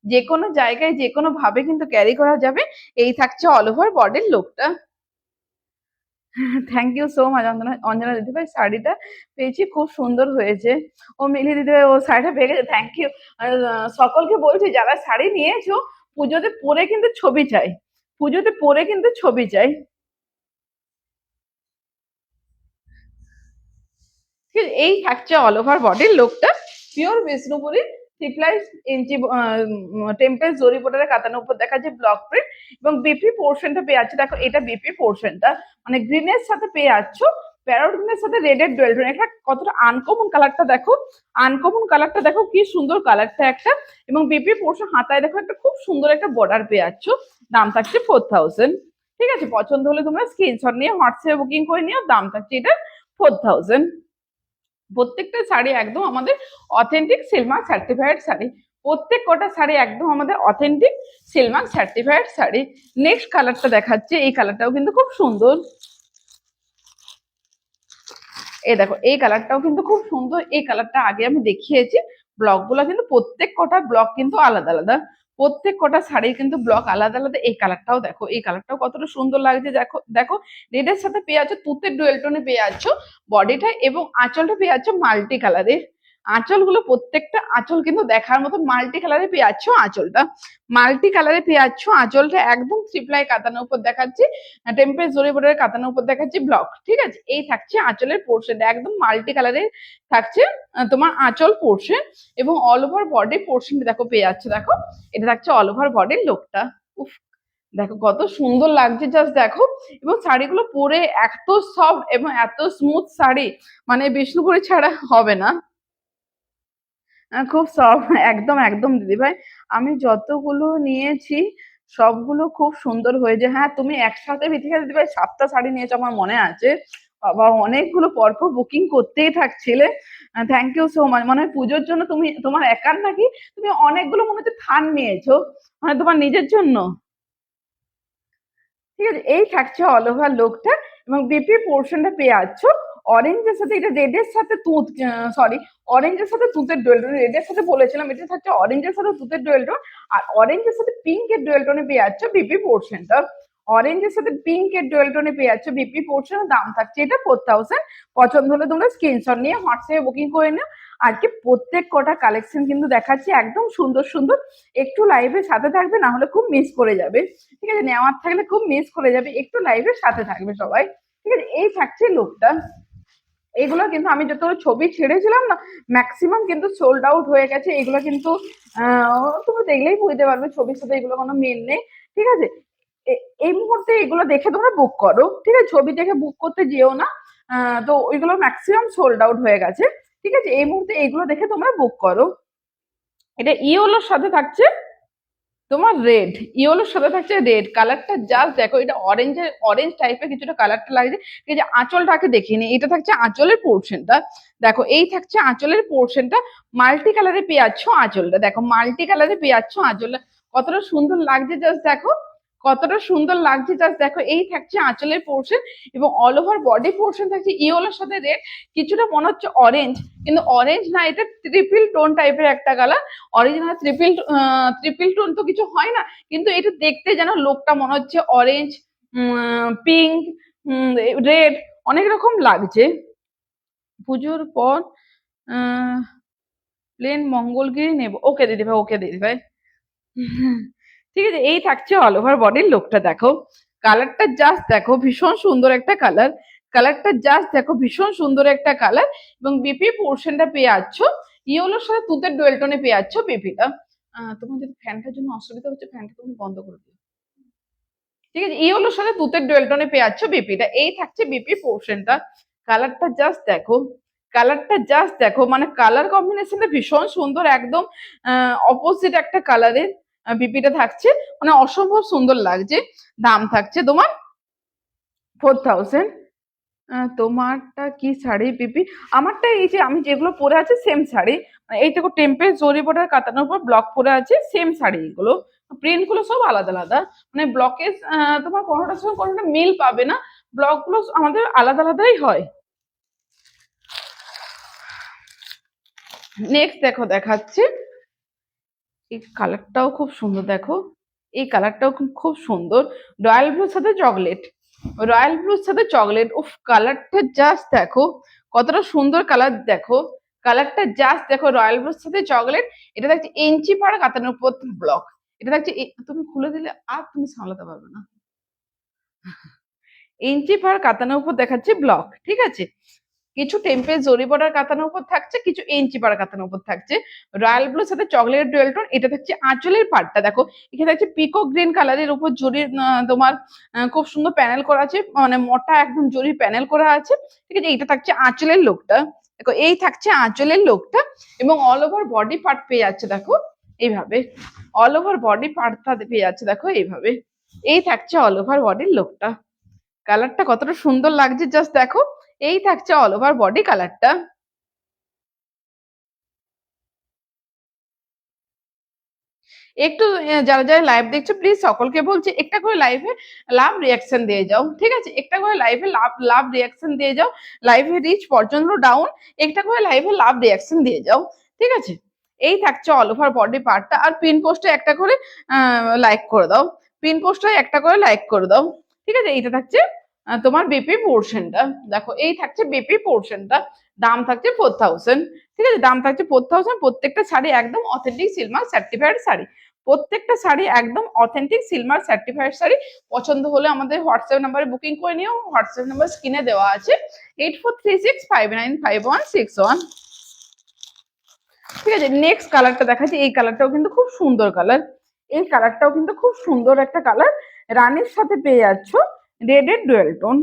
যে কোনো জায়গায় যে কোনো ভাবে কিন্তু ক্যারি করা যাবে। এই থাকছে অল ওভার বডির লুকটা। Thank you so much Anjana, Anjana দিদি ভাই শাড়িটা পেয়েছি খুব সুন্দর হয়েছে। ও মিলি দিদি ভাই ও শাড়িটা পেয়ে গেছে, থ্যাংক ইউ। সকলকে বলছি যারা শাড়ি নিয়েছো পুজোতে পরে কিন্তু ছবি চাই, পুজোতে পরে কিন্তু ছবি চাই, ঠিক আছে। এই থাকছে অল ওভার বডির লুকটা, পিওর বিষ্ণুপুরি থ্রি ইঞ্চি টেম্পেল জরি বর্ডারে কাতানোর উপর দেখা যায় ব্লক প্রিন্ট এবং বিপি পোর্শনটা পেয়ে যাচ্ছে, দেখো এটা বিপি পোর্শনটা, মানে গ্রিনের সাথে পেয়ে যাচ্ছ প্যারট গ্রিনের সাথে রেডের ডুয়েল টোন। এটা কতটা আনকমন কালারটা দেখো, আনকমন কালারটা দেখো কি সুন্দর কালারটা একটা, এবং বিপি পোর্শন হাতায় দেখো একটা খুব সুন্দর একটা বর্ডার পেয়ে যাচ্ছ। দাম থাকছে 4000, ঠিক আছে। পছন্দ হলে তোমরা স্ক্রিনশট নিয়ে হোয়াটসঅ্যাপে বুকিং করে নিও, দাম থাকছে এটা 4000। প্রত্যেকটা শাড়ি একদম আমাদের অথেন্টিক সিলমার্ক সার্টিফাইড শাড়ি, প্রত্যেক কটা শাড়ি একদম আমাদের authentic Silk Mark certified sari. Next কালারটা দেখাচ্ছে, এই কালারটাও কিন্তু খুব সুন্দর, এই দেখো এই কালারটাও কিন্তু খুব সুন্দর। এই কালারটা আগে আমি দেখিয়েছি, ব্লক গুলো কিন্তু প্রত্যেক কটা ব্লক কিন্তু আলাদা আলাদা, প্রত্যেক কটা শাড়ির কিন্তু ব্লক আলাদা আলাদা। এই কালারটাও দেখো, এই কালারটাও কতটা সুন্দর লাগছে, দেখো দেখো রেডের সাথে পেয়ে যাচ্ছ তুতের ডুয়েল টোনে পেয়ে যাচ্ছ বডিটা, এবং আঁচলটা পেয়ে যাচ্ছ মাল্টি কালারের। আঁচলগুলো প্রত্যেকটা আঁচল কিন্তু দেখার মতো মাল্টি কালারে পেয়ে যাচ্ছ, আঁচলটা মাল্টি কালারে পেয়ে যাচ্ছ, আঁচলটা একদম থ্রি কাতানোর উপর দেখাচ্ছি, টেম্পেল জরি বর্ডারের কাতানোর উপর দেখাচ্ছি ব্লক, ঠিক আছে। এই থাকছে আঁচলের পোর্শন, একদম মাল্টি কালারে থাকছে তোমার আঁচল পোর্শন, এবং অল ওভার বডি পোর্শন দেখো পেয়ে যাচ্ছে, দেখো এটা থাকছে অল ওভার বডির লুকটা। উফ দেখো কত সুন্দর লাগছে জাস্ট দেখো, এবং শাড়িগুলো পরে এত সফট এবং এত স্মুথ শাড়ি, মানে বিষ্ণুপুরি ছাড়া হবে না। খুব সফট, একদম একদম দিদি ভাই, আমি যতগুলো নিয়েছি সবগুলো খুব সুন্দর হয়েছে। হ্যাঁ তুমি একসাথে বিথিকা দিদি ভাই 7টা শাড়ি নিয়েছো আমার মনে আছে, বাবা অনেকগুলো পরপর বুকিং করতেই থাকছিলে। Thank you so much. মানে পুজোর জন্য তুমি তোমার একার নাকি তুমি অনেকগুলো মনে হচ্ছে থান নিয়েছো, মানে তোমার নিজের জন্য, ঠিক আছে। এই থাকছে অল ওভার লুকটা এবং বিপি পোর্শনটা পেয়ে যাচ্ছ অরেঞ্জের সাথে এটা রেডের সাথে তুঁত, সরি, অরেঞ্জের সাথে তুঁতের ডুয়েল টোন, রেডের সাথে বলেছিলাম এটা থাকছে অরেঞ্জের সাথে তুঁতের ডুয়েল টোন, আর অরেঞ্জের সাথে পিঙ্কের ডুয়েল টোনে পেয়ে যাচ্ছ বিপি পোর্শনটা। অরেঞ্জের সাথে পিঙ্কের ডুয়েল টোনে পেয়ে যাচ্ছ বিপি পোর্শনের দাম থাকছে এটা 4000। পছন্দ হলে তোমরা স্ক্রিনশট নিয়ে হোয়াটসঅ্যাপে বুকিং করে নিও। আজকে প্রত্যেক কটা কালেকশন কিন্তু দেখাচ্ছি একদম সুন্দর সুন্দর, একটু লাইভের সাথে থাকবে, না হলে খুব মিস করে যাবে। ঠিক আছে, নেওয়ার থাকলে খুব মিস করে যাবে, একটু লাইভের সাথে থাকবে সবাই। ঠিক আছে, এই থাকছে লুকটা। এগুলো কিন্তু আমি যতগুলো ছবি ছেড়েছিলাম না, ম্যাক্সিমাম কিন্তু সোল্ড আউট হয়ে গেছে। এগুলো কিন্তু তুমি দেখলেই বুঝতে পারবে, ছবির সাথে এগুলো কোনো মিল নেই। ঠিক আছে, এই মুহূর্তে এগুলো দেখে তোমরা বুক করো। ঠিক আছে, ছবি দেখে বুক করতে যেও না। তো ওইগুলো ম্যাক্সিমাম সোল্ড আউট হয়ে গেছে। ঠিক আছে, এই মুহূর্তে এগুলো দেখে তোমরা বুক করো। এটা ইয়েলোর সাথে থাকছে তোমার রেড, ইয়েলোর সাথে থাকছে রেড। কালারটা জাস্ট দেখো, এটা অরেঞ্জ টাইপের কিছুটা কালারটা লাগছে। এই যে আঁচলটাকে দেখিয়ে নি, এটা থাকছে আঁচলের পোর্শনটা। দেখো এই থাকছে আঁচলের পোর্শনটা, মাল্টি কালারে পেয়ে যাচ্ছ আঁচলটা। দেখো মাল্টি কালারে পেয়ে যাচ্ছ আঁচলটা, কতটা সুন্দর লাগছে জাস্ট দেখো, কতটা সুন্দর লাগছে জাস্ট দেখো। এই থাকছে আঁচলের পোর্শন, এবং অল ওভার বডি পোর্শন থাকছে ইয়েলোর সাথে রেড। কিছুটা মনে হচ্ছে অরেঞ্জ, কিন্তু অরেঞ্জ না, এটা ট্রিপল টোন টাইপের একটা কালার। অরিজিনাল ট্রিপল টোন তো কিছু হয় না, কিন্তু এটা দেখতে যেন লোকটা মনে হচ্ছে অরেঞ্জ, পিঙ্ক, রেড, অনেক রকম লাগছে। পুজোর পর প্লেন মঙ্গলগিরি নেব। ওকে দিদি ভাই, ওকে দিদি ভাই। ঠিক আছে, এই থাকছে অল ওভার বডির লুকটা। দেখো কালারটা জাস্ট দেখো, ভীষণ সুন্দর একটা কালার। কালারটা জাস্ট দেখো, ভীষণ সুন্দর একটা কালার। এবং বিপি পোর্শনটা পেয়ে যাচ্ছ ইয়েলোর সাথে তুতের ডুয়েল টোনে পেয়ে যাচ্ছ বিপিটা। তোমার যদি ফ্যানটার জন্য অসুবিধা হচ্ছে, ফ্যানটা তুমি বন্ধ করে দিও। ঠিক আছে, ইয়েলোর সাথে তুতের ডুয়েল টোনে পেয়ে যাচ্ছ বিপিটা। এই থাকছে বিপি পোর্শনটা। কালারটা জাস্ট দেখো, কালারটা জাস্ট দেখো, মানে কালার কম্বিনেশনটা ভীষণ সুন্দর, একদম অপোজিট একটা কালারের বিপিটা থাকছে, মানে অসম্ভব সুন্দর লাগছে। দাম থাকছে তোমার 4000। তোমারটা কি শাড়ি পিপি? আমারটা এই যে আমি যেগুলো পরে আছি সেম শাড়ি, এই দেখো টেম্পেল জরি বর্ডার কাতানোর উপর ব্লক পরে আছে, সেম শাড়ি এগুলো। প্রিন্ট গুলো সব আলাদা আলাদা, মানে ব্লকে তোমার কোনোটার সঙ্গে কোনোটা মিল পাবে না, ব্লক গুলো আমাদের আলাদা আলাদাই হয়। নেক্সট দেখো দেখাচ্ছি, এই কালারটাও খুব সুন্দর দেখো, এই কালারটাও খুব সুন্দর। রয়্যাল ব্লুর সাথে চকলেট, রয়্যাল ব্লুর সাথে চকলেট, উফ কালারটা জাস্ট দেখো, কতটা সুন্দর কালার দেখো। কালারটা জাস্ট দেখো, রয়্যাল ব্লুর সাথে চকলেট। এটা দেখছি ইঞ্চি পাড়া কাতানোর উপর ব্লক। এটা দেখছি তুমি খুলে দিলে আর তুমি সামলাতে পারবে না। ইঞ্চি পাড় কাতানোর উপর দেখাচ্ছে ব্লক। ঠিক আছে, কিছু টেম্পেল জরি বর্ডার কাতানোর উপর থাকছে, কিছু ইঞ্চি পাড়া কাতানোর উপর থাকছে। রয়্যাল ব্লুর সাথে চকলেট ডুয়েল টোন। এটা থাকছে আঁচলের পাটটা, দেখো এখানে থাকছে পিকো গ্রিন কালারের উপর জরির তোমার খুব সুন্দর প্যানেল করা আছে, মানে মোটা একদম জরির প্যানেল করা আছে। ঠিক আছে, এইটা থাকছে আঁচলের লোকটা। দেখো এই থাকছে আঁচলের লোকটা, এবং অল ওভার বডি পার্ট পেয়ে যাচ্ছে দেখো এইভাবে, অল ওভার বডি পার্টটা পেয়ে যাচ্ছে দেখো এইভাবে। এই থাকছে অল ওভার বডির লোকটা। কালারটা কতটা সুন্দর লাগছে জাস্ট দেখো। এই থাকছে অল ওভার বডি কালারটা। একটু যারা যারা লাইভ দেখছো প্লিজ সকলকে বলছি, একটা করে লাইভে লাভ রিয়াকশন দিয়ে যাও। ঠিক আছে, একটা করে লাইভে লাভ লাভ রিয়াকশন দিয়ে যাও। লাইভে রিচ পর্যন্ত ডাউন, একটা করে লাইভে লাভ রিয়াকশন দিয়ে যাও। ঠিক আছে, এই থাকছে অল ওভার বডি পার্টটা। আর পিন পোস্টে একটা করে লাইক করে দাও, পিন পোস্টে একটা করে লাইক করে দাও। ঠিক আছে, এইটা থাকছে তোমার বিপি পোর্শনটা। দেখো এই থাকছে বিপি পোর্শনটা, দাম থাকছে 4000। ঠিক আছে, দাম থাকছে 4000। প্রত্যেকটা শাড়ি একদম অথেন্টিক সিলমার্ক সার্টিফাইড শাড়ি, প্রত্যেকটা শাড়ি একদম অথেন্টিক সিলমার্ক সার্টিফাইড শাড়ি। পছন্দ হলে আমাদের হোয়াটসঅ্যাপ নাম্বারে বুকিং করে নিও, হোয়াটসঅ্যাপ নাম্বার স্ক্রিনে দেওয়া আছে 8436595161। ঠিক আছে, নেক্সট কালারটা দেখাচ্ছি, এই কালারটাও কিন্তু খুব সুন্দর কালার, এই কালারটাও কিন্তু খুব সুন্দর একটা কালার। রানীর সাথে পেয়ে যাচ্ছ রেডের ডুয়েল টোন,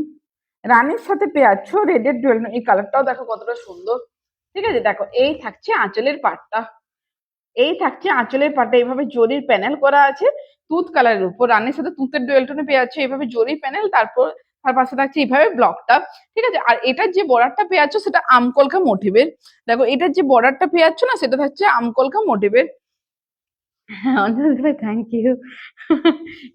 রানীর সাথে পেয়ে যাচ্ছ রেডের ডুয়েল টোন। এই কালারটাও দেখো কতটা সুন্দর। ঠিক আছে, দেখো এই থাকছে আঁচলের পাটটা, এই থাকছে আঁচলের পাটে এইভাবে জরির প্যানেল করা আছে তুত কালারের উপর। রানীর সাথে তুতের ডুয়েল টোনে পেয়ে যাচ্ছে এইভাবে জরির প্যানেল, তারপর তার পাশে থাকছে এইভাবে ব্লকটা। ঠিক আছে, আর এটার যে বর্ডারটা পেয়ে যাচ্ছ সেটা আমকলকা মোটিভের। দেখো এটার যে বর্ডারটা পেয়ে যাচ্ছ না, সেটা থাকছে আমকলকা মোটিভের। হ্যাঁ, অঞ্জনা থ্যাংক ইউ।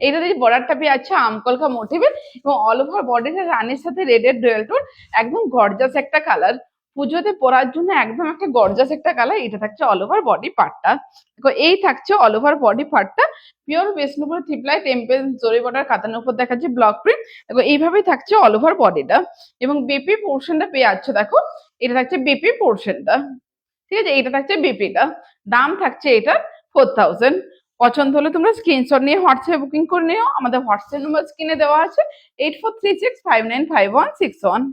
এইটা দেখি বর্ডারটা পেয়ে যাচ্ছে আমকলকা মোটিভের এবং অল ওভার বডিটা রানীর সাথে রেডের ডুয়েল টোন, একদম গর্জাস একটা কালার। পুজোতে পরার জন্য একদম একটা গর্জাস একটা কালার। এটা থাকছে অল ওভার বডি পার্টটা। দেখো এই থাকছে অল ওভার বডি পার্টটা। পিওর বিষ্ণুপুর থ্রিপ্লাই টেম্পেল জরি বর্ডার কাতানের উপর দেখাচ্ছে ব্লক প্রিন্ট। দেখো এইভাবেই থাকছে অল ওভার বডিটা এবং বিপি পোর্শনটা পেয়ে যাচ্ছে। দেখো এটা থাকছে বিপি পোর্শনটা, ঠিক আছে? এটা থাকছে বিপিটা। দাম থাকছে এটা 4000। পছন্দ হলে তোমরা স্ক্রিনশট নিয়ে হোয়াটসঅ্যাপে বুকিং করে নিও। আমাদের হোয়াটসঅ্যাপ নাম্বার স্ক্রিনে দেওয়া আছে 8436595161।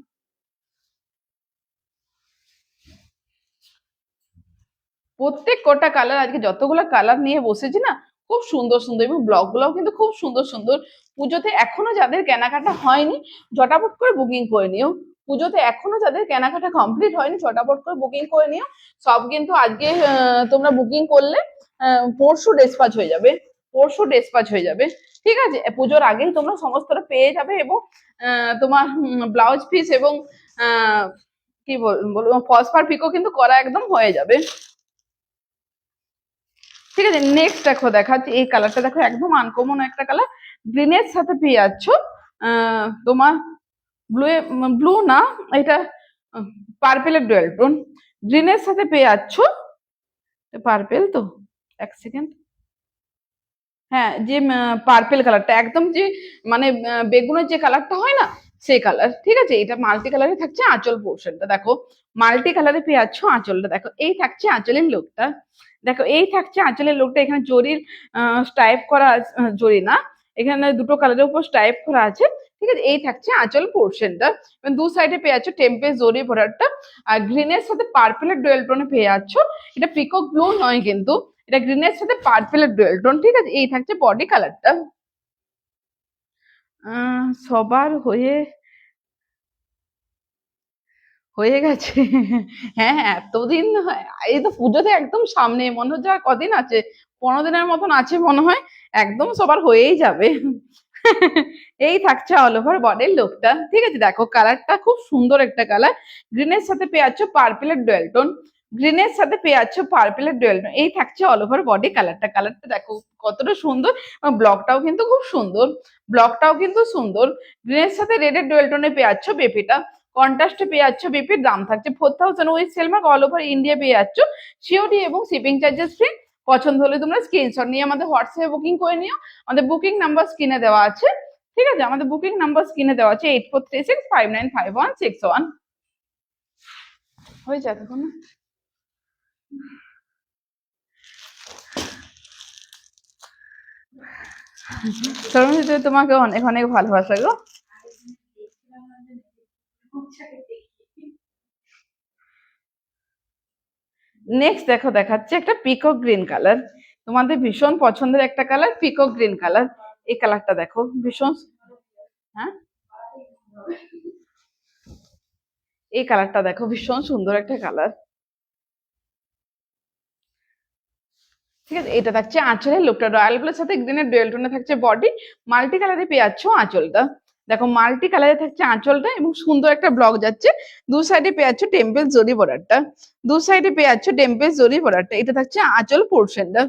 প্রত্যেক কটা কালার, আজকে যতগুলো কালার নিয়ে বসেছি না, খুব সুন্দর সুন্দর এবং ব্লগ গুলাও কিন্তু খুব সুন্দর সুন্দর। পুজোতে এখনো যাদের কেনাকাটা হয়নি ঝটাপট করে বুকিং করে নিও। পুজোতে এখনো যাদের কেনাকাটা কমপ্লিট হয়নি ঝটাপট করে বুকিং করে নিও। সব কিন্তু আজকে তোমরা বুকিং করলে পরশু ডিসপ্যাচ হয়ে যাবে, পরশু ডিসপ্যাচ হয়ে যাবে, ঠিক আছে? পুজোর আগেই তোমরা সমস্তটা পেয়ে যাবে এবং তোমার ব্লাউজ পিস এবং কি বলবো ফলস পার পিকও কিন্তু করা একদম হয়ে যাবে, ঠিক আছে? নেক্সট দেখো দেখাচ্ছি এই কালারটা। দেখো একদম আনকমন একটা কালার, গ্রিনের সাথে পেয়ে যাচ্ছ তোমার ব্লু, ব্লু না এটা পার্পেলের ডুয়েল টোন। গ্রিনের সাথে পেয়ে যাচ্ছ পার্পেল, তো এক সেকেন্ড, হ্যাঁ যে পার্পেল কালারটা একদম যে মানে বেগুনের যে কালারটা হয় না সেই কালার, ঠিক আছে? এটা মাল্টি কালারে থাকছে আঁচল পোর্শনটা। দেখো মাল্টি কালারে পেয়ে যাচ্ছ আঁচলটা। দেখো এই থাকছে আঁচলের লুকটা। দেখো এই থাকছে আঁচলের লুকটা। এখানে জরির স্টাইপ করা জরি না, এখানে দুটো কালারের উপর স্টাইপ করা আছে, ঠিক আছে? এই থাকছে আঁচল পোর্শনটা এবং দু সাইডে পেয়ে যাচ্ছ টেম্পেল জরি বর্ডারটা আর গ্রিনের সাথে পার্পেলের ডুয়েল টোনে পেয়ে যাচ্ছ। এটা পিকক ব্লু নয় কিন্তু, এটা গ্রিনের সাথে পার্পেলের ডুয়েল টোন, ঠিক আছে? এই থাকছে বডি কালারটা। সবার হয়ে হয়ে গেছে। হ্যাঁ হ্যাঁ, এতদিন এই তো পুজোতে একদম সামনে, মনে হচ্ছে আর কদিন আছে, 15 দিনের মতন আছে মনে হয়, একদম সবার হয়েই যাবে। এই থাকছে অল ওভার বডির লুকটা, ঠিক আছে? দেখো কালারটা খুব সুন্দর একটা কালার। গ্রিনের সাথে পেয়ে যাচ্ছ পার্পেলের ডুয়েল টোন, গ্রিনের সাথে পেয়ে যাচ্ছ পার্পেলের ডুয়েল টোন। এই থাকছে অল ওভার বডি কালারটা। কালারটা দেখো কতটা সুন্দর, ব্লকটাও কিন্তু খুব সুন্দর, ব্লকটাও কিন্তু সুন্দর। গ্রিনের সাথে রেডের ডুয়েল টোনে পেয়ে যাচ্ছ বেপিটা, কন্ট্রাস্টে পেয়ে যাচ্ছ বিপির। দাম থাকছে 4000 উইথ সেলমার্ক, অল ওভার ইন্ডিয়া পেয়ে যাচ্ছ সিওডি এবং শিপিং চার্জেস ফ্রি। পছন্দ হলে তোমরা স্ক্রিনশট নিয়ে আমাদের হোয়াটসঅ্যাপে বুকিং করে নিও। আমাদের বুকিং নাম্বার স্ক্রিনে দেওয়া আছে, ঠিক আছে? আমাদের বুকিং নাম্বার স্ক্রিনে দেওয়া আছে 8436595161। হয়ে যায় তখন না। সরস্বতী তোমাকে অনেক অনেক ভালোবাসা গো। নেক্সট দেখো দেখাচ্ছে একটা পিকক গ্রিন কালার, তোমাদের ভীষণ পছন্দের একটা কালার পিকক গ্রিন কালার। এই কালারটা দেখো ভীষণ, হ্যাঁ এই কালারটা দেখো ভীষণ সুন্দর একটা কালার, ঠিক আছে? এটা থাকছে আঁচলের লুকটা, রয়্যাল ব্লুর সাথে গ্রিনের ডুয়েল টোনে থাকছে বডি, মাল্টি কালারে পেয়ে যাচ্ছ আঁচলটা। দেখো মাল্টি কালারে থাকছে আঁচলটা এবং সুন্দর একটা ব্লক যাচ্ছে। দু সাইডে পেয়ে যাচ্ছ টেম্পেল জরি বর্ডারটা, দু সাইডে পেয়ে যাচ্ছ টেম্পেল জরি বর্ডারটা। এটা থাকছে আঁচল পোর্শনটা,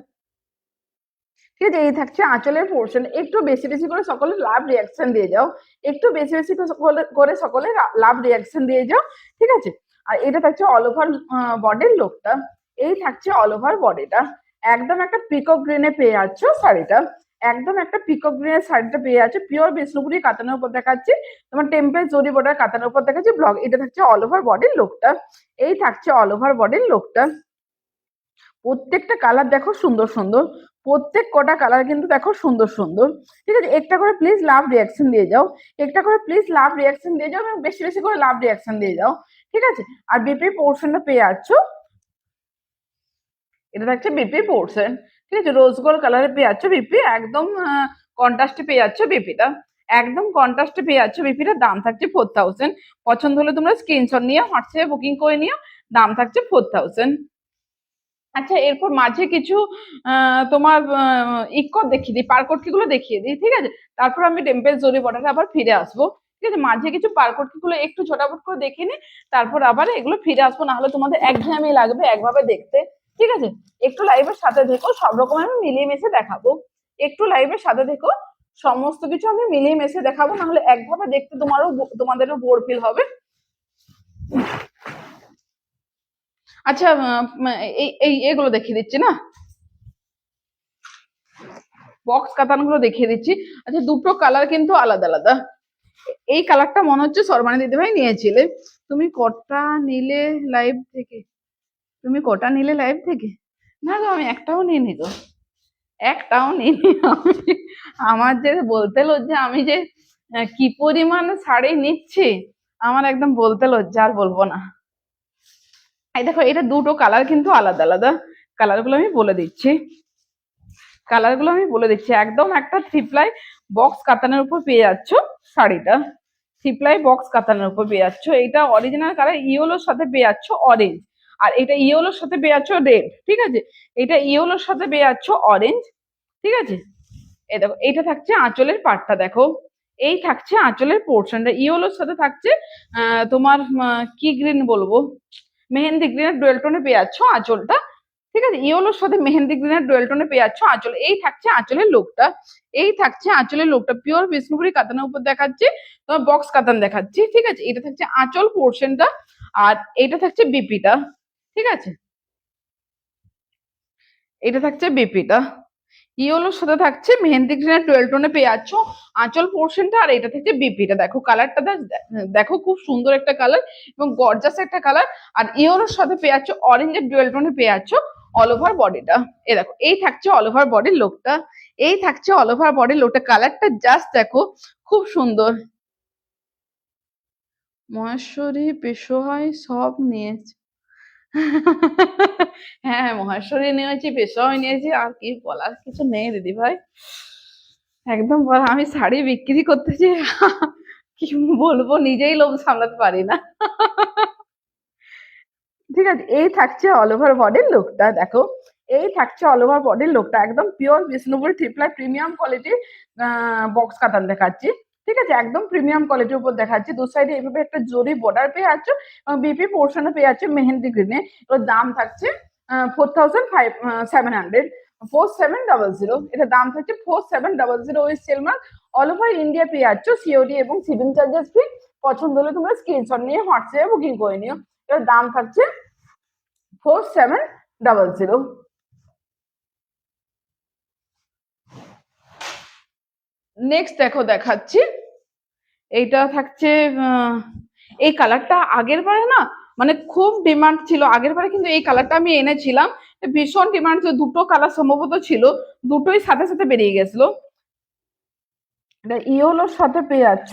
ঠিক আছে? এই থাকছে আঁচলের পোর্শন। একটু বেশি বেশি করে সকলে লাভ রিয়াকশন দিয়ে যাও, একটু বেশি বেশি করে সকলে লাভ রিয়াকশন দিয়ে যাও, ঠিক আছে? আর এটা থাকছে অল ওভার বডির লুকটা। এই থাকছে অল ওভার বডিটা। একদম একটা পিকক গ্রিনে পেয়ে যাচ্ছ শাড়িটা, একদম একটা পিকক গ্রিনের শাড়িটা পেয়ে যাচ্ছে। পিওর বিষ্ণুপুরি কাতানের উপর দেখাচ্ছি, তোমার টেম্পেল জরি বর্ডার কাতানের উপর দেখাচ্ছি ব্লক। এটা থাকছে অল ওভার বডির লুকটা। এই থাকছে অল ওভার বডির লুকটা। প্রত্যেকটা কালার দেখো সুন্দর সুন্দর, প্রত্যেক কটা কালার কিন্তু দেখো সুন্দর সুন্দর, ঠিক আছে? একটা করে প্লিজ লাভ রিয়াকশন দিয়ে যাও, একটা করে প্লিজ লাভ রিয়াকশন দিয়ে যাও এবং বেশি বেশি করে লাভ রিয়াকশন দিয়ে যাও, ঠিক আছে? আর বিপি পোর্শনটা পেয়ে যাচ্ছ, এটা থাকছে বিপি পোর্শন, ঠিক আছে? রোজ গোল্ড কালারে পেয়ে যাচ্ছ বিপি, একদম কন্ট্রাস্টে পেয়ে যাচ্ছ বিপিটা, একদম কন্ট্রাস্টে পেয়ে যাচ্ছ বিপিটার। দাম থাকছে 4000। পছন্দ হলে তোমরা স্ক্রিনশট নিয়ে হোয়াটসঅ্যাপে বুকিং করে নিও। দাম থাকছে 4000। আচ্ছা এরপর মাঝে কিছু তোমার ইকট দেখিয়ে দিই, পার্কটকি গুলো দেখিয়ে দিই, ঠিক আছে? তারপর আমি টেম্পেল জরি বর্ডারে আবার ফিরে আসবো, ঠিক আছে? মাঝে কিছু পার্কটকি গুলো একটু ছোটাফট করে দেখে নি, তারপর আবার এগুলো ফিরে আসবো, না হলে তোমাদের একঘেয়েমি লাগবে একভাবে দেখতে, ঠিক আছে, একটু লাইভের সাথে দেখো, সব রকম আমি মিলিয়ে মিশে দেখাবো। একটু লাইভের সাথে দেখো, সমস্ত কিছু আমি মিলিয়ে মিশে দেখাবো, নাহলে একভাবে দেখতে তোমাদেরও বোর ফিল হবে। আচ্ছা, এগুলো দেখিয়ে দিচ্ছি না, বক্স কাতানগুলো দেখিয়ে দিচ্ছি। আচ্ছা, দুটো কালার কিন্তু আলাদা আলাদা। এই কালারটা মনে হচ্ছে সরমানি দিদিভাই নিয়েছিলে। তুমি কটা নিলে লাইভ থেকে? তুমি কটা নিলে লাইভ থেকে? না গো, আমি একটাও নিইনি তো, একটাও নিইনি আমি। আমার যে বলতে লজ্জা, আমি যে কি পরিমাণ শাড়ি নিচ্ছি, আমার একদম বলতে লজ্জা, আর বলবো না। এই দেখো, এটা দুটো কালার কিন্তু আলাদা আলাদা। কালারগুলো আমি বলে দিচ্ছি, একদম একটা থ্রিপ্লাই বক্স কাতানের উপর পেয়ে যাচ্ছ শাড়িটা। থ্রিপ্লাই বক্স কাতানের উপর পেয়ে যাচ্ছ। এটা অরিজিনাল কালার ইয়েলোর সাথে পেয়ে যাচ্ছ অরেঞ্জ, আর এটা ইয়েলোর সাথে পেয়ে যাচ্ছ রেড। ঠিক আছে, এটা ইয়েলোর সাথে পেয়ে যাচ্ছ অরেঞ্জ। ঠিক আছে, এই দেখো, এইটা থাকছে আঁচলের পাটটা, দেখো এই থাকছে আঁচলের পোর্শনটা। ইয়েলোর সাথে থাকছে তোমার কি গ্রিন বলবো, মেহেন্দি গ্রিনের ডুয়েল টোনে পেয়ে যাচ্ছ আঁচলটা। ঠিক আছে, ইয়েলোর সাথে মেহেন্দি গ্রিনের ডুয়েল টোনে পেয়ে যাচ্ছ আঁচল। এই থাকছে আঁচলের লুকটা, পিওর বিষ্ণুপুরি কাতানের উপর দেখাচ্ছি, তোমার বক্স কাতান দেখাচ্ছি। ঠিক আছে, এটা থাকছে আঁচল পোর্শনটা, আর এটা থাকছে বিপিটা। ঠিক আছে, এটা থাকছে বিপিটা। ইয়েলোর সাথে থাকছে মেহেন্দি গ্রিনের ডুয়েল টোনে পেয়ে যাচ্ছ আঁচল পোর্শনটা, আর এটা থাকছে বিপিটা। দেখো কালারটা দেখো, খুব সুন্দর একটা কালার এবং গর্জাস একটা কালার। আর ইয়েলোর সাথে পেয়ে যাচ্ছ অরেঞ্জের ডুয়েল টোনে পেয়ে যাচ্ছ অল ওভার বডিটা। এই দেখো, এই থাকছে অল ওভার বডির লুকটা, এই থাকছে অল ওভার বডির লুকটা। কালারটা জাস্ট দেখো, খুব সুন্দর। মহেশ্বরী, পেশোয়াই সব নিয়েছে। হ্যাঁ, মহেশ্বরী নিয়েছি, পেশোয়াই নিয়েছি, আর কি বলার কিছু নেই দিদি ভাই। একদম বলা, আমি শাড়ি বিক্রি করতেছি, কি বলবো, নিজেই লোভ সামলাতে পারি না। ঠিক আছে, এই থাকছে অল ওভার বডির লুকটা, দেখো এই থাকছে অল ওভার বডির লুকটা। একদম পিওর বিষ্ণুপুরি থ্রিপ্লাই প্রিমিয়াম কোয়ালিটির বক্স কাতান দেখাচ্ছি। ঠিক আছে, একদম প্রিমিয়াম কোয়ালিটির উপর দেখাচ্ছি। দু সাইডে এইভাবে একটা জরি বর্ডার পেয়ে যাচ্ছ, এবং বিপি পোর্শনে পেয়ে যাচ্ছে মেহেন্দি গ্রিনে। এর দাম থাকছে 4700, 4700। এটা দাম থাকছে 4700 উইথ সেলমার্ক। অল ওভার ইন্ডিয়া পেয়ে যাচ্ছ সিওডি এবং শিপিং চার্জেস ফ্রি। পছন্দ হলে তোমরা স্ক্রিনশট নিয়ে হোয়াটসঅ্যাপে বুকিং করে নিও। এর দাম থাকছে 4700। নেক্সট দেখো দেখাচ্ছি, এইটা থাকছে এই কালারটা আগের বারে না, মানে খুব ডিমান্ড ছিল আগের বারে, কিন্তু এই কালারটা আমি এনেছিলাম, ভীষণ ডিমান্ড ছিল। দুটো কালার সম্ভবত ছিল, দুটোই সাথে সাথে বেরিয়ে গেছিল। এটা ইয়েলোর সাথে পেয়ে যাচ্ছ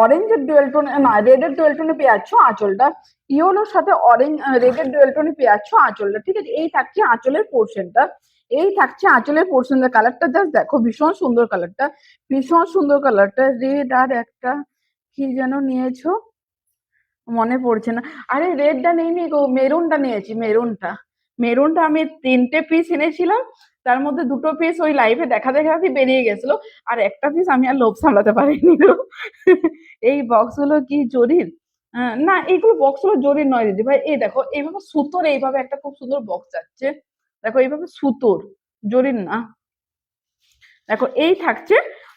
অরেঞ্জের ডুয়েল টোনে, না রেডের ডুয়েল টোনে পেয়ে যাচ্ছ আঁচলটা। ইয়েলোর সাথে অরেঞ্জ রেডের ডুয়েল টোনে পেয়ে যাচ্ছ আঁচলটা। ঠিক আছে, এই থাকছে আঁচলের পোর্শনটা, এই থাকছে আঁচলের পোর্শনটা। কালারটা জাস্ট দেখো, ভীষণ সুন্দর কালারটা, ভীষণ সুন্দর কালারটা। রেড আর একটা কি যেন নিয়েছো, মনে পড়ছে না। আরে রেডটা নেইনি গো, মেরুনটা নিয়েছি, মেরুনটা। মেরুনটা আমি 3টে পিস এনেছিলাম, তার মধ্যে 2টো পিস ওই লাইভে দেখা দেখাতে বেরিয়ে গেছিল, আর একটা পিস আমি আর লোভ সামলাতে পারিনি গো। এই বক্সগুলো কি জরির? না, এইগুলো বক্সগুলো জরির নয় দিদি ভাই। এই দেখো, এইভাবে সুতোর, এইভাবে একটা খুব সুন্দর বক্স যাচ্ছে, দেখো এইভাবে সুতোর, জরির না। দেখো, এই থাকছে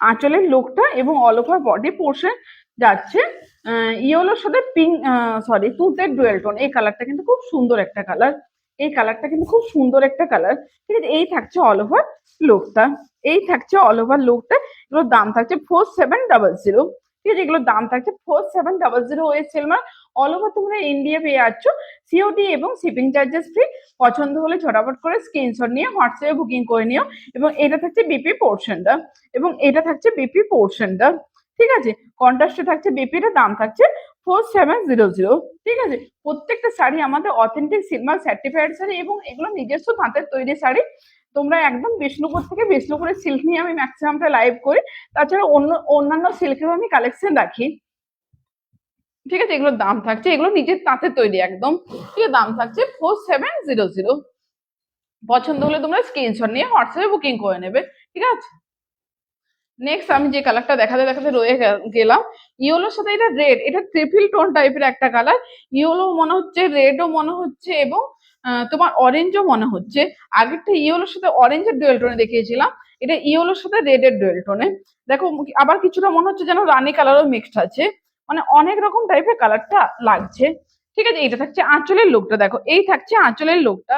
আঁচলের লুকটা, এবং অল ওভার বডি পোর্শন যাচ্ছে ইয়েলোর সাথে পিঙ্ক, সরি তুতের ডুয়েল টোন। এই কালারটা কিন্তু খুব সুন্দর একটা কালার, এই কালারটা কিন্তু খুব সুন্দর একটা কালার। ঠিক আছে, এই থাকছে অল ওভার লুকটা, এই থাকছে অল ওভার লুকটা। এগুলোর দাম থাকছে 4700। ঠিক আছে, এগুলোর দাম থাকছে 4700 ওয়েস্ট সেলমার। অল ওভার তোমরা ইন্ডিয়া পেয়ে যাচ্ছ সিওডি এবং শিপিং চার্জেস ফ্রি। পছন্দ হলে ঝটাপট করে স্ক্রিনশট নিয়ে হোয়াটসঅ্যাপে বুকিং করে নিও। এবং এটা থাকছে বিপি পোর্শনটা, এবং এটা থাকছে বিপি পোর্শনটা। ঠিক আছে, কন্ট্রাস্টে থাকছে বিপিটা, দাম থাকছে 4700। ঠিক আছে, প্রত্যেকটা শাড়ি আমাদের অথেন্টিক সিলমার্ক সার্টিফাইড শাড়ি, এবং এগুলো নিজস্ব তাঁতের তৈরি শাড়ি। তোমরা একদম বিষ্ণুপুর থেকে, বিষ্ণুপুরের সিল্ক নিয়ে আমি ম্যাক্সিমামটা লাইভ করি, তাছাড়া অন্যান্য সিল্কেরও আমি কালেকশন রাখি। ঠিক আছে, এগুলোর দাম থাকছে, এগুলো নিজের তাঁতের তৈরি একদম। ঠিক আছে, দাম থাকছে 4700। পছন্দ হলে তোমরা স্ক্রিনশট নিয়ে হোয়াটসঅ্যাপে বুকিং করে নেবে। ঠিক আছে, নেক্সট আমি যে কালারটা দেখাতে দেখাতে রয়ে গেলাম, ইয়েলোর সাথে এটা রেড, এটা ট্রিপল টোন টাইপের একটা কালার। ইয়েলো মনে হচ্ছে, রেডও মনে হচ্ছে, এবং তোমার অরেঞ্জও মনে হচ্ছে। আগেরটা ইয়েলোর সাথে অরেঞ্জের ডুয়েল টোনে দেখিয়েছিলাম, এটা ইয়েলোর সাথে রেডের ডুয়েল টোনে। দেখো আবার কিছুটা মনে হচ্ছে যেন রানী কালারও মিক্সড আছে, মানে অনেক রকম টাইপের কালারটা লাগছে। ঠিক আছে, এটা থাকছে আঁচলের লুকটা। দেখো এই থাকছে আঁচলের লুকটা,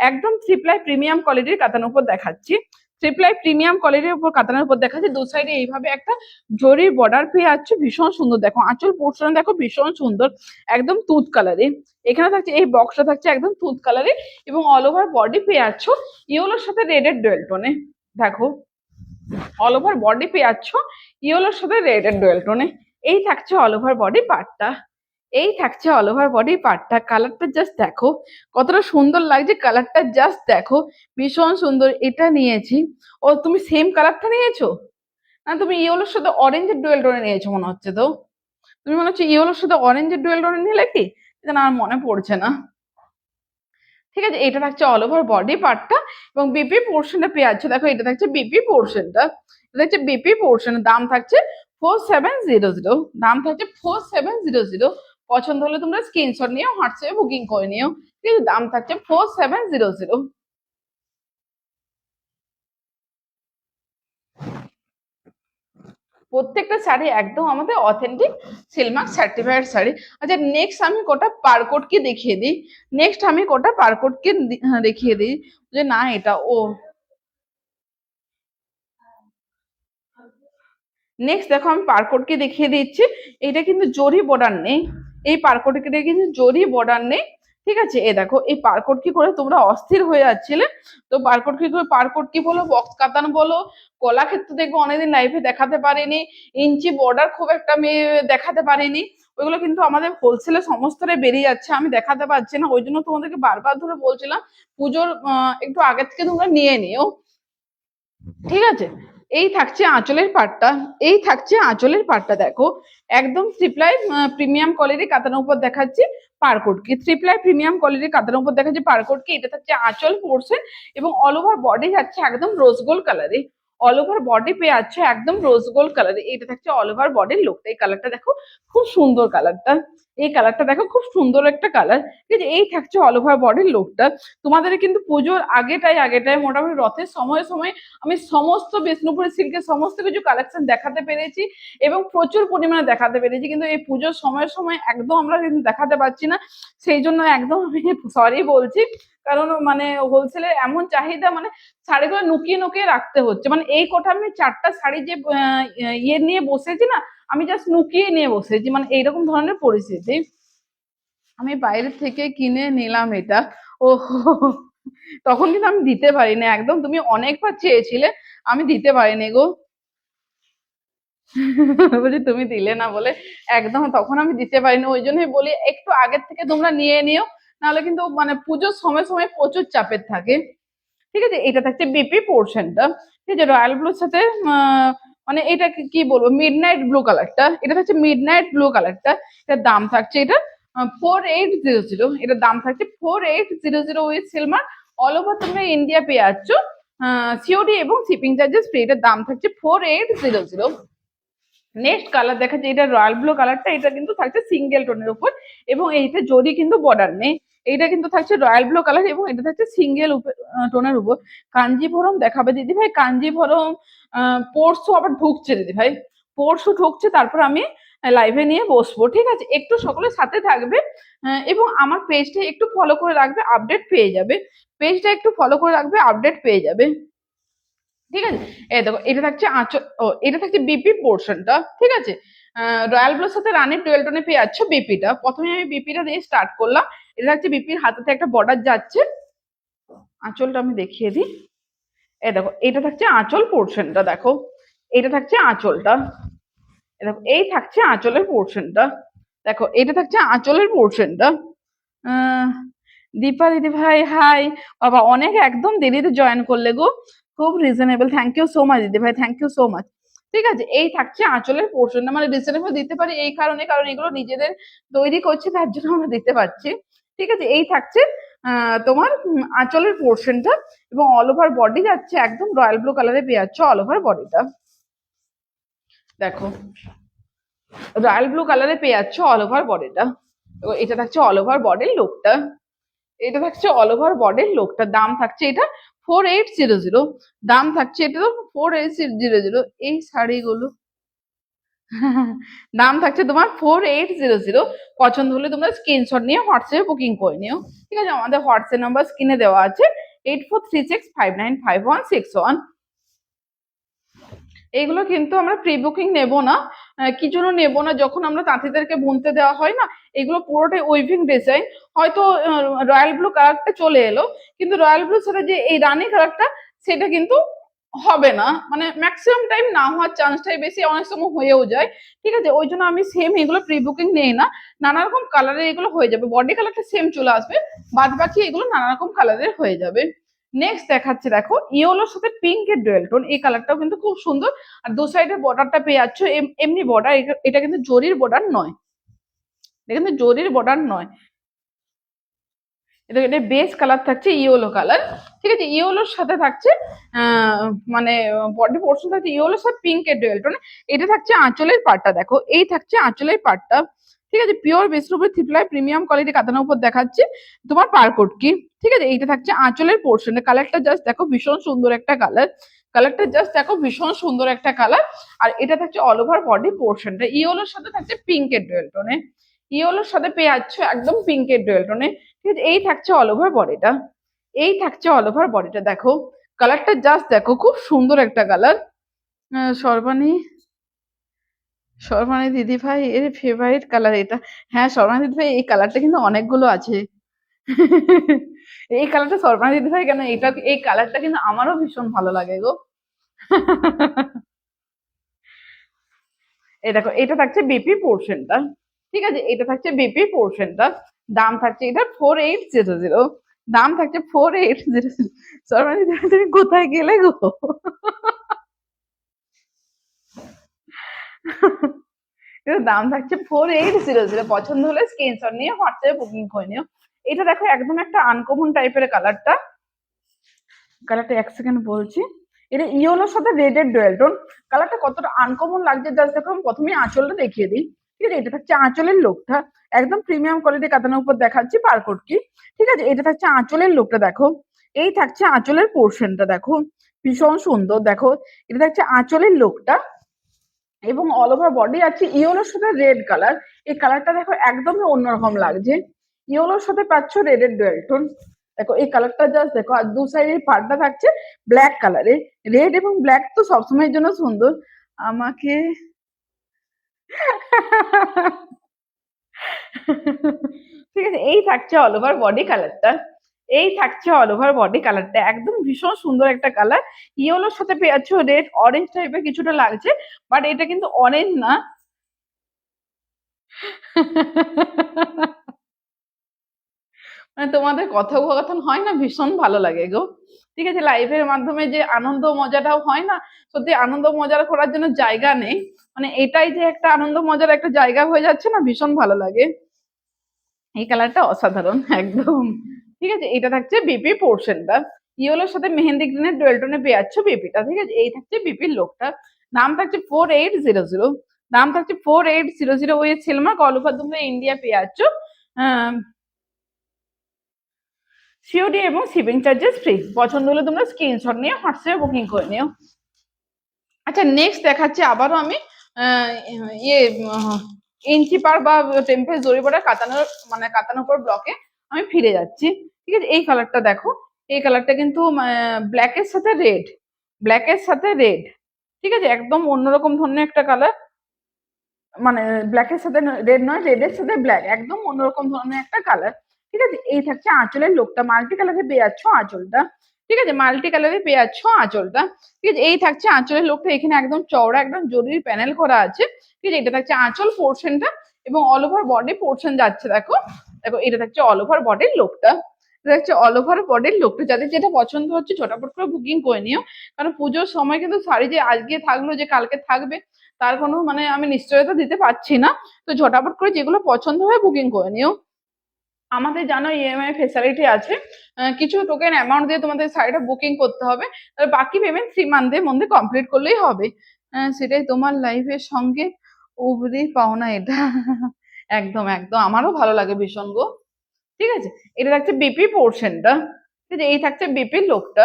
একদম থ্রি-প্লাই প্রিমিয়াম কোয়ালিটির কাতানের উপর দেখাচ্ছি। থ্রি-প্লাই প্রিমিয়াম কোয়ালিটির উপর কাতানের উপর দেখাচ্ছি। দু সাইডে এইভাবে একটা জরির বর্ডার পেয়ে যাচ্ছে, ভীষণ সুন্দর। দেখো আঁচল পোর্শন দেখো ভীষণ সুন্দর, একদম তুঁত কালারে। এখানে থাকছে এই বক্সটা থাকছে একদম তুঁত কালারে, এবং অল ওভার বডি পেয়ে যাচ্ছ ইয়েলোর সাথে রেডের ডুয়েল টোনে। দেখো অল ওভার বডি পেয়ে যাচ্ছ ইয়েলোর সাথে রেডের ডুয়েল টোনে। এই থাকছে অল ওভার বডি পার্টটা, এই থাকছে অল ওভার বডি পার্টটা। কালারটা জাস্ট দেখো কতটা সুন্দর লাগছে, কালারটা জাস্ট দেখো ভীষণ সুন্দর। এটা নিয়েছি। ও তুমি সেম কালারটা নিয়েছো? না তুমি ইয়েলোর সাথে অরেঞ্জের ডুয়েল টোনে নিয়েছো মনে হচ্ছে তো। তুমি মনে হচ্ছে ইয়েলোর সাথে অরেঞ্জের ডুয়েল টোনে নিলে কি, এটা না আর মনে পড়ছে না। ঠিক আছে, এটা থাকছে অল ওভার বডি পার্টটা, এবং বিপি পোর্শনটা পেয়ে যাচ্ছে। দেখো এটা থাকছে বিপি পোর্শনটা, এটা হচ্ছে বিপি পোর্শন। দাম থাকছে 4700, দাম থাকছে 4700। পছন্দ হলে তোমরা স্ক্রিনশট নিও, হোয়াটসঅ্যাপে বুকিং করে নিও। ঠিক আছে, দাম থাকছে 4700। প্রত্যেকটা শাড়ি একদম আমাদের অথেন্টিক সিলমার্ক সার্টিফাইড শাড়ি। আচ্ছা নেক্সট আমি কোটা পারকোড কি দেখিয়ে দিই, নেক্সট আমি কোটা পারকোড কি দেখিয়ে দিই, যে না এটা ও নেক্সট দেখো আমি পারকোডকে দেখিয়ে দিচ্ছি। এটা কিন্তু জরি বর্ডার নেই, এই পারকোডকে কিন্তু জরি বর্ডার নেই। ঠিক আছে, এ দেখো এই পারকোড কি করে তোমরা অস্থির হয়ে যাচ্ছিলে, তো পারকোড কি করে, পারকোড কি বলো, বক্স কাতান বলো, কলা ক্ষেত্রে দেখবো অনেকদিন লাইভে দেখাতে পারিনি, ইঞ্চি বর্ডার খুব একটা আমি দেখাতে পারিনি, ওইগুলো কিন্তু আমাদের হোলসেলে সমস্তটাই বেরিয়ে যাচ্ছে, আমি দেখাতে পারছি না। ওই জন্য তোমাদেরকে বারবার ধরে বলছিলাম পুজোর একটু আগে থেকে তোমরা নিয়ে নিও। ঠিক আছে, এই থাকছে আঁচলের পাটটা, এই থাকছে আঁচলের পাটটা। দেখো একদম থ্রি-প্লাই প্রিমিয়াম কোয়ালিটি কাতানের উপর দেখাচ্ছি পারকোড কি, থ্রি-প্লাই প্রিমিয়াম কোয়ালিটি কাতানের উপর দেখাচ্ছি পারকোড কি। এটা থাকছে আঁচল পোর্শন, এবং অল ওভার বডি যাচ্ছে একদম রোজ গোল্ড কালারে, অল ওভার বডি পেয়ে যাচ্ছে একদম রোজ গোল্ড কালারে। এটা থাকছে অল ওভার বডির লুকটা। এই কালারটা দেখো খুব সুন্দর কালারটা, এই কালারটা দেখো খুব সুন্দর একটা কালার। ঠিক আছে, এই থাকছে অল ওভার বডির লুকটা। তোমাদের কিন্তু পুজোর আগেটায় মোটামুটি রথের সময় সময় আমি সমস্ত বিষ্ণুপুরি সিল্কের সমস্ত কিছু কালেকশন দেখাতে পেরেছি, এবং প্রচুর পরিমাণে দেখাতে পেরেছি, কিন্তু এই পুজোর সময় সময় একদম আমরা কিন্তু দেখাতে পারছি না। সেই জন্য একদম আমি সরি বলছি, কারণ মানে হোলসেলে এমন চাহিদা, মানে শাড়িগুলো নুকিয়ে নুকিয়ে রাখতে হচ্ছে। মানে এই কটা আমি 4টা শাড়ি যে ইয়ে নিয়ে বসেছি না, আমি জাস্ট নুকিয়ে নিয়ে বসেছি, মানে এইরকম ধরনের পরিস্থিতি। আমি বাইরে থেকে কিনে নিলাম এটা। ও তখন কিন্তু আমি দিতে পারিনি একদম, তুমি অনেকবার চেয়েছিলে, আমি দিতে পারিনি গো। বলছি তুমি দিলে না বলে একদম তখন আমি দিতে পারিনি, ওই জন্যই বলি একটু আগের থেকে তোমরা নিয়ে নিও, নাহলে কিন্তু মানে পুজোর সময় সময় প্রচুর চাপের থাকে। ঠিক আছে, এটা থাকছে বিপি পোর্শনটা। ঠিক আছে, রয়্যাল ব্লুর সাথে মানে এটা কি বলবো, মিড নাইট ব্লু কালারটা, এটা থাকছে মিড নাইট ব্লু কালারটা। এটার দাম থাকছে এটা 4800, এটার দাম থাকছে 4800 উইথ সিলমার। অল ওভার তোমরা ইন্ডিয়া পেয়ে যাচ্ছ সিওডি এবং শিপিং চার্জেস ফ্রি। এটার দাম থাকছে 4800। নেক্সট কালার দেখাচ্ছে, এটা রয়্যাল ব্লু কালারটা, এটা কিন্তু থাকছে সিঙ্গেল টোনের উপর, এবং এইটা জরি কিন্তু বর্ডার নেই। এইটা কিন্তু থাকছে রয়্যাল ব্লু কালার, এবং এটা থাকছে সিঙ্গেল টোনের উপর। কাঞ্জিভরম দেখাবে দিদি ভাই, কাঞ্জিভরম পরশু আবার ঢুকছে দিদি ভাই, পরশু ঢুকছে, তারপর আমি লাইভে নিয়ে বসবো। ঠিক আছে, একটু সকলের সাথে থাকবে, এবং আমার পেজটা একটু ফলো করে রাখবে, আপডেট পেয়ে যাবে। পেজটা একটু ফলো করে রাখবে, আপডেট পেয়ে যাবে। ঠিক আছে, এই দেখো এটা থাকছে আঁচল, ও এটা থাকছে বিপি পোর্শনটা। ঠিক আছে, রয়্যাল ব্লুর সাথে রানীর টুয়েল টোনে পেয়ে যাচ্ছ বিপিটা। প্রথমে আমি বিপিটা দিয়ে স্টার্ট করলাম। এটা থাকছে বিপির হাতেতে একটা বর্ডার যাচ্ছে। আঁচলটা আমি দেখিয়ে দিই, এই দেখো এটা থাকছে আঁচল পোর্শনটা। দেখো এটা থাকছে আঁচলটা, দেখো এই থাকছে আঁচলের পোর্শনটা। দেখো এটা থাকছে আঁচলের পোর্শনটা। দীপা দিদি ভাই হাই, বাবা অনেক একদম দেরিতে জয়েন করলে গো, খুব reasonable, thank you so much দিদি ভাই, থ্যাংক ইউ সো মাচ। ঠিক আছে, এই থাকছে আঁচলের পোর্শনটা, মানে রিজনেবল দিতে পারি এই কারণে, কারণ এগুলো নিজেদের তৈরি করছে তার জন্য আমরা দিতে পারছি। ঠিক আছে, এই থাকছে তোমার আঁচলের পোর্শনটা, এবং অল ওভার বডি যাচ্ছে একদম রয়্যাল ব্লু কালারে পেয়ে যাচ্ছে অল ওভার বডিটা। দেখো রয়্যাল ব্লু কালারে পেয়ে যাচ্ছে অল ওভার বডিটা, এটা থাকছে অল ওভার বডির লুকটা। এটা থাকছে অল ওভার বডির লুকটা, দাম থাকছে এটা 4800, দাম থাকছে এটা 4800। এই শাড়িগুলো দাম থাকছে তোমার 4800। পছন্দ হলে তোমরা স্ক্রিনশট নিয়ে হোয়াটসঅ্যাপে বুকিং করে নিও। ঠিক আছে, আমাদের হোয়াটসঅ্যাপ নাম্বার স্ক্রিনে দেওয়া আছে 8436595161। এইগুলো কিন্তু আমরা প্রি বুকিং নেব না। কি জন্য নেব না, যখন আমরা তাঁতিদেরকে বুনতে দেওয়া হয় না, এগুলো পুরোটাই উইভিং ডিজাইন। হয়তো রয়্যাল ব্লু কালারটা চলে এলো, কিন্তু রয়্যাল ব্লুর সাথে যে এই রানী কালারটা, সেটা কিন্তু হবে না, মানে ম্যাক্সিমাম টাইম না হওয়ার চান্সটাই বেশি, অনেক সময় হয়েও যায়। ঠিক আছে, ওই জন্য আমি সেম এগুলো প্রি বুকিং নেই না। নানা রকম কালারের এগুলো হয়ে যাবে, বডি কালারটা সেম চলে আসবে, বাদ বাকি এগুলো নানা রকম কালারের হয়ে যাবে। নেক্সট দেখাচ্ছে, দেখো ইয়েলোর সাথে পিঙ্কের ডুয়েল টোন, এই কালারটাও কিন্তু খুব সুন্দর। আর দু সাইডের বর্ডারটা পেয়ে যাচ্ছ এমনি বর্ডার, এটা কিন্তু জরির বর্ডার নয়, এটা কিন্তু জরির বর্ডার নয়। এটা বেস কালার থাকছে ইয়েলো কালার। ঠিক আছে, ইয়েলোর সাথে থাকছে মানে বডি পোর্শন থাকছে ইয়েলোর সাথে পিঙ্কের ডুয়েল টোন। এটা থাকছে আঁচলের পাটটা, দেখো এই থাকছে আঁচলের পাটটা। ঠিক আছে, পিওর বেসের উপর থ্রিপ্লাই প্রিমিয়াম কোয়ালিটি কাতানোর উপর দেখাচ্ছি তোমার পারকোট কি। ঠিক আছে, এইটা থাকছে আঁচলের পোর্শন, কালারটা জাস্ট দেখো ভীষণ সুন্দর একটা কালার, কালারটা জাস্ট দেখো ভীষণ সুন্দর একটা কালার। আর এটা থাকছে অল ওভার বডি পোর্শনটা, ইয়েলোর সাথে থাকছে পিঙ্কের ডুয়েল টোনে, ইয়েলোর সাথে পেয়ে যাচ্ছ একদম পিঙ্কের ডুয়েল টোনে। ঠিক আছে, এই থাকছে অল ওভার বডিটা, এই থাকছে অল ওভার বডিটা। দেখো কালারটা জাস্ট দেখো খুব সুন্দর একটা কালার। সর্বাণী, সর্বাণী দিদি ভাই এর ফেভারিট কালার এটা। হ্যাঁ সর্বাণী দিদি ভাই, এই কালারটা কিন্তু অনেকগুলো আছে। এই কালারটা সর্বাণী দিদি ভাই কেন, এটা এই কালারটা কিন্তু আমারও ভীষণ ভালো লাগে গো। এই দেখো এটা থাকছে বিপি পোর্শনটা। ঠিক আছে, এটা থাকছে বিপি পোর্শনটা, দাম থাকছে এটা 4800, দাম থাকছে 4800। সর্বাণী দিদি তুমি কোথায় গেলে গো? এটার দাম থাকছে 4800, পছন্দ হলে স্ক্রিনশট নিয়ে হোয়াটসঅ্যাপে বুকিং করে নিও। এটা দেখো একদম একটা আনকমন টাইপের কালারটা, কালারটা এক সেকেন্ড বলছি। এটা ইয়েলোর সাথে রেডের ডুয়েল টোন, কালারটা কতটা আনকমন লাগছে জাস্ট দেখো। আমি প্রথমে আঁচলটা দেখিয়ে দিই। ঠিক আছে, এটা থাকছে আঁচলের লোকটা, একদম প্রিমিয়াম কোয়ালিটি কাতানোর উপর দেখাচ্ছি পারকোট কি। ঠিক আছে, এটা থাকছে আঁচলের লোকটা, দেখো এই থাকছে আঁচলের পোর্শনটা, দেখো ভীষণ সুন্দর। দেখো এটা থাকছে আঁচলের লোকটা, এবং অল ওভার বডি আছে ইয়েলোর সাথে রেড কালার। এই কালারটা দেখো একদমই অন্যরকম লাগছে, ইয়েলোর সাথে পাচ্ছ রেডের ডুয়েল টোন। দেখো এই কালারটা জাস্ট দেখো, আর দু সাইডের পাড়টা থাকছে ব্ল্যাক কালারে। রেড এবং ব্ল্যাক তো সবসময়ের জন্য সুন্দর। আমাকে ঠিক আছে, এই থাকছে অল ওভার বডি কালারটা, এই থাকছে অল ওভার বডি কালারটা, একদম ভীষণ সুন্দর একটা কালার। ইয়েলোর সাথে পেয়ে যাচ্ছ রেড অরেঞ্জ টাইপের কিছুটা লাগছে, বাট এটা কিন্তু অরেঞ্জ না। মানে তোমাদের কথোপকথন হয় না, ভীষণ ভালো লাগে গো। ঠিক আছে, লাইভের মাধ্যমে যে আনন্দ মজাটাও হয় না, সত্যি আনন্দ মজা করার জন্য জায়গা নেই, মানে এটাই যে একটা আনন্দ মজার একটা জায়গা হয়ে যাচ্ছে না, ভীষণ ভালো লাগে। এই কালারটা অসাধারণ একদম। ঠিক আছে, এটা থাকছে বিপি পোর্শনটা, ইয়েলোর সাথে মেহেন্দি গ্রিনের ডুয়েল টোনে পেয়ে যাচ্ছ বিপিটা। ঠিক আছে, এই থাকছে বিপির লোকটা, দাম থাকছে 4800, দাম থাকছে 4800। ওই সিলমার্ক অল ওভার তোমরা ইন্ডিয়া পেয়ে যাচ্ছ। সিওডি এবং শিপিং চার্জেস ফ্রি, পছন্দ হলে তোমরা স্ক্রিনশট নিয়ে হোয়াটসঅ্যাপে বুকিং করে নিও। আচ্ছা নেক্সট দেখাচ্ছি আবারও আমি ইয়ে ইঞ্চি পার বা টেম্পেল জরিপটা কাতানোর, মানে কাতানোর পর ব্লকে আমি ফিরে যাচ্ছি। ঠিক আছে, এই কালারটা দেখো, এই কালারটা কিন্তু ব্ল্যাকের সাথে রেড, ব্ল্যাকের সাথে রেড। ঠিক আছে, একদম অন্যরকম ধরনের একটা কালার, মানে ব্ল্যাকের সাথে রেড নয়, রেডের সাথে ব্ল্যাক, একদম অন্যরকম ধরনের একটা কালার। ঠিক আছে, এই থাকছে আঁচলের লোকটা, মাল্টি কালারে পেয়ে যাচ্ছ আঁচলটা। ঠিক আছে, মাল্টি কালারে পেয়ে যাচ্ছ আঁচলটা। ঠিক আছে, এই থাকছে আঁচলের লোকটা, এখানে একদম চওড়া একদম জরুরি প্যানেল করা আছে। ঠিক আছে, এটা থাকছে আঁচল পোর্শনটা, এবং অল ওভার বডি পোর্শন যাচ্ছে দেখো। দেখো এটা থাকছে অল ওভার বডির লোকটা, এটা হচ্ছে অল ওভার বডির লোকটা। যাদের যেটা পছন্দ হচ্ছে ঝটাপট করে বুকিং করে নিও, কারণ পুজোর সময় কিন্তু শাড়ি যে আজকে থাকলো যে কালকে থাকবে তার কোনো মানে আমি নিশ্চয়তা দিতে পারছি না। তো ঝটাপট করে যেগুলো পছন্দ হয় বুকিং করে নিও। আমাদের জানো ইএমআই ফেসিলিটি আছে, কিছু টোকেন অ্যামাউন্ট দিয়ে তোমাদের শাড়িটা বুকিং করতে হবে, আর বাকি পেমেন্ট 3 মান্থের মধ্যে কমপ্লিট করলেই হবে। সেটাই তোমার লাইফের সঙ্গে উবরি পাওনা এটা। একদম একদম, আমারও ভালো লাগে ভীষণ গো। ঠিক আছে, এটা থাকছে বিপি পোর্শনটা। ঠিক আছে, এই থাকছে বিপির লোকটা।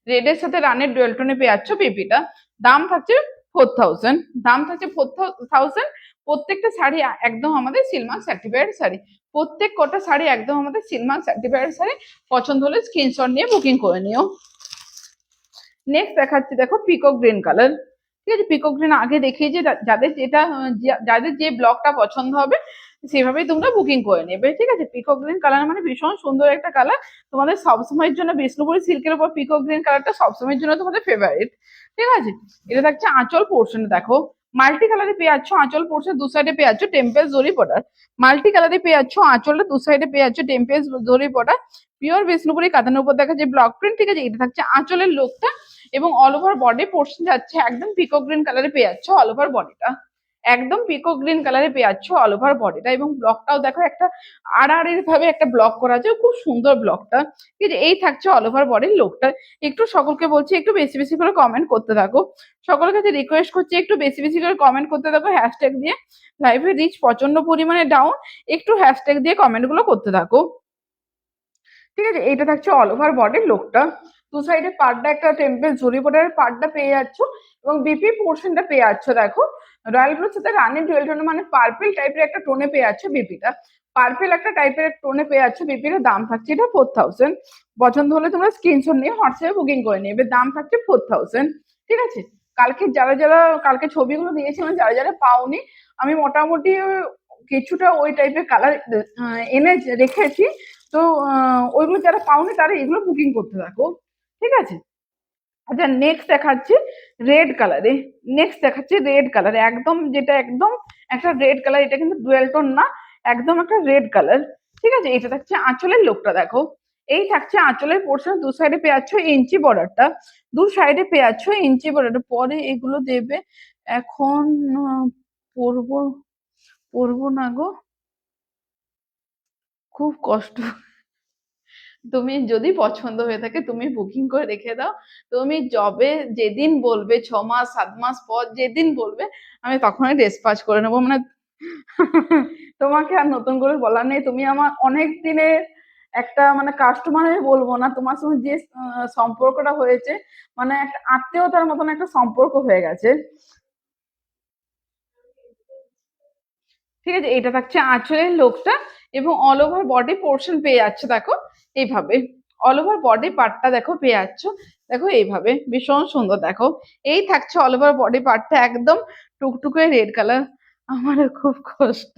রেডের সাথে রানের ডুয়েল টোনে পেয়ে যাচ্ছ বিপিটা। দাম থাকছে 4000। দাম থাকছে 4000। প্রত্যেকটা শাড়ি একদম আমাদের সিলমার্ক সার্টিফাইড শাড়ি। প্রত্যেক কটা শাড়ি একদম আমাদের সিলমার্ক সার্টিফাইড শাড়ি। পছন্দ হলে স্ক্রিনশট নিয়ে বুকিং করে নিও। নেক্সট দেখাচ্ছি, দেখো পিকক গ্রিন কালার। ঠিক আছে, পিকক গ্রিন আগে দেখিয়েছি, যাদের যে ব্লকটা পছন্দ হবে সেভাবেই তোমরা বুকিং করে নেবে। ঠিক আছে, পিকক গ্রিন কালার মানে ভীষণ সুন্দর একটা কালার। তোমাদের সবসময়ের জন্য বিষ্ণুপুরি সিল্কের উপর পিকক গ্রিন কালারটা সবসময়ের জন্য তোমাদের ফেভারিট। ঠিক আছে, এটা থাকছে আঁচল পোর্শন। দেখো মাল্টি কালারে পেয়ে যাচ্ছ আঁচল পোর্শন, দু সাইডে পেয়ে যাচ্ছ টেম্পেল জরি বর্ডার। মাল্টি কালারে পেয়ে যাচ্ছ আঁচলটা, দু সাইডে পেয়ে যাচ্ছ টেম্পেল জরি বর্ডার। পিওর বিষ্ণুপুরি কাতানের উপর দেখা যে ব্লক প্রিন্ট। ঠিক আছে, এটা থাকছে আঁচলের লোকটা এবং অল ওভার বডি পোর্শন যাচ্ছে একদম পিকক গ্রিন কালারে পেয়ে যাচ্ছ অল ওভার বডিটা। একদম পিকক গ্রিন কালারে পেয়ে যাচ্ছ অল ওভার বডিটা। এবং ব্লকটাও দেখো একটা আড়াআড়ি ভাবে একটা ব্লক করা আছে, খুব সুন্দর ব্লকটা। ঠিক আছে, এই থাকছে অল ওভার বডির লোকটা। একটু সকলকে বলছি একটু বেশি বেশি করে কমেন্ট করতে থাকো। সকলের কাছে রিকোয়েস্ট করছি একটু বেশি বেশি করে কমেন্ট করতে থাকো হ্যাশট্যাগ দিয়ে। লাইভের রিচ প্রচন্ড পরিমাণে ডাউন, একটু হ্যাশট্যাগ দিয়ে কমেন্ট গুলো করতে থাকো। ঠিক আছে, এইটা থাকছে অল ওভার বডির লোকটা। দু সাইডে পাড়টা একটা টেম্পেল জরি বর্ডারের পাড়টা পেয়ে যাচ্ছ এবং বিপি পোর্শনটা পেয়ে যাচ্ছ। দেখো রয়্যাল ব্লুর সাথে রানির ডুয়েল টোনে মানে পার্পল টাইপের একটা টোনে পেয়ে যাচ্ছ বিপিটা। পার্পল একটা টাইপের টোনে পেয়ে যাচ্ছ বিপির। দাম থাকছে এটা 4000। পছন্দ হলে তোমরা স্ক্রিনশট নিয়ে হোয়াটসঅ্যাপে বুকিং করে নেবে। দাম থাকছে 4000। ঠিক আছে, কালকে যারা যারা কালকে ছবিগুলো দিয়েছিলাম, যারা যারা পাওনি, আমি মোটামুটি কিছুটা ওই টাইপের কালার এনে রেখেছি। তো ওইগুলো যারা পাওনি তারা এগুলো বুকিং করতে থাকো। ঠিক আছে, আচ্ছা নেক্সট দেখাচ্ছি রেড কালারে। নেক্সট দেখাচ্ছি রেড কালারে, একদম যেটা একদম একটা রেড কালার। এটা কিন্তু ডুয়েল টোন না, একদম একটা রেড কালার। ঠিক আছে, এটা থাকছে আঁচলের লোকটা। দেখো এই থাকছে আঁচলের পোর্শন, দু সাইডে পেয়ে যাচ্ছ ইঞ্চি বর্ডারটা। দু সাইডে পেয়ে যাচ্ছ ইঞ্চি বর্ডারটা। পরে এগুলো দেবে, এখন পরবো পরবো না গো, খুব কষ্ট। তুমি যদি পছন্দ হয়ে থাকে তুমি বুকিং করে রেখে দাও। তুমি যবে যেদিন বলবে 6 মাস 7 মাস পর যেদিন বলবে আমি তখনই ডেসপ্যাচ করে নেবো। মানে তোমাকে আর নতুন করে বলার নেই, তুমি আমার অনেক দিনের একটা মানে কাস্টমার আমি বলবো না, তোমার সঙ্গে যে সম্পর্কটা হয়েছে মানে একটা আত্মীয়তার মতন একটা সম্পর্ক হয়ে গেছে। ঠিক আছে, এটা থাকছে আঁচলের লোকটা এবং অল ওভার বডি পোর্শন পেয়ে যাচ্ছে। দেখো এইভাবে অল ওভার বডি পার্টটা দেখো পেয়ে যাচ্ছ। দেখো এইভাবে ভীষণ সুন্দর। দেখো এই থাকছে অল ওভার বডি পার্টটা একদম টুকটুকে রেড কালার। আমারও খুব কষ্ট,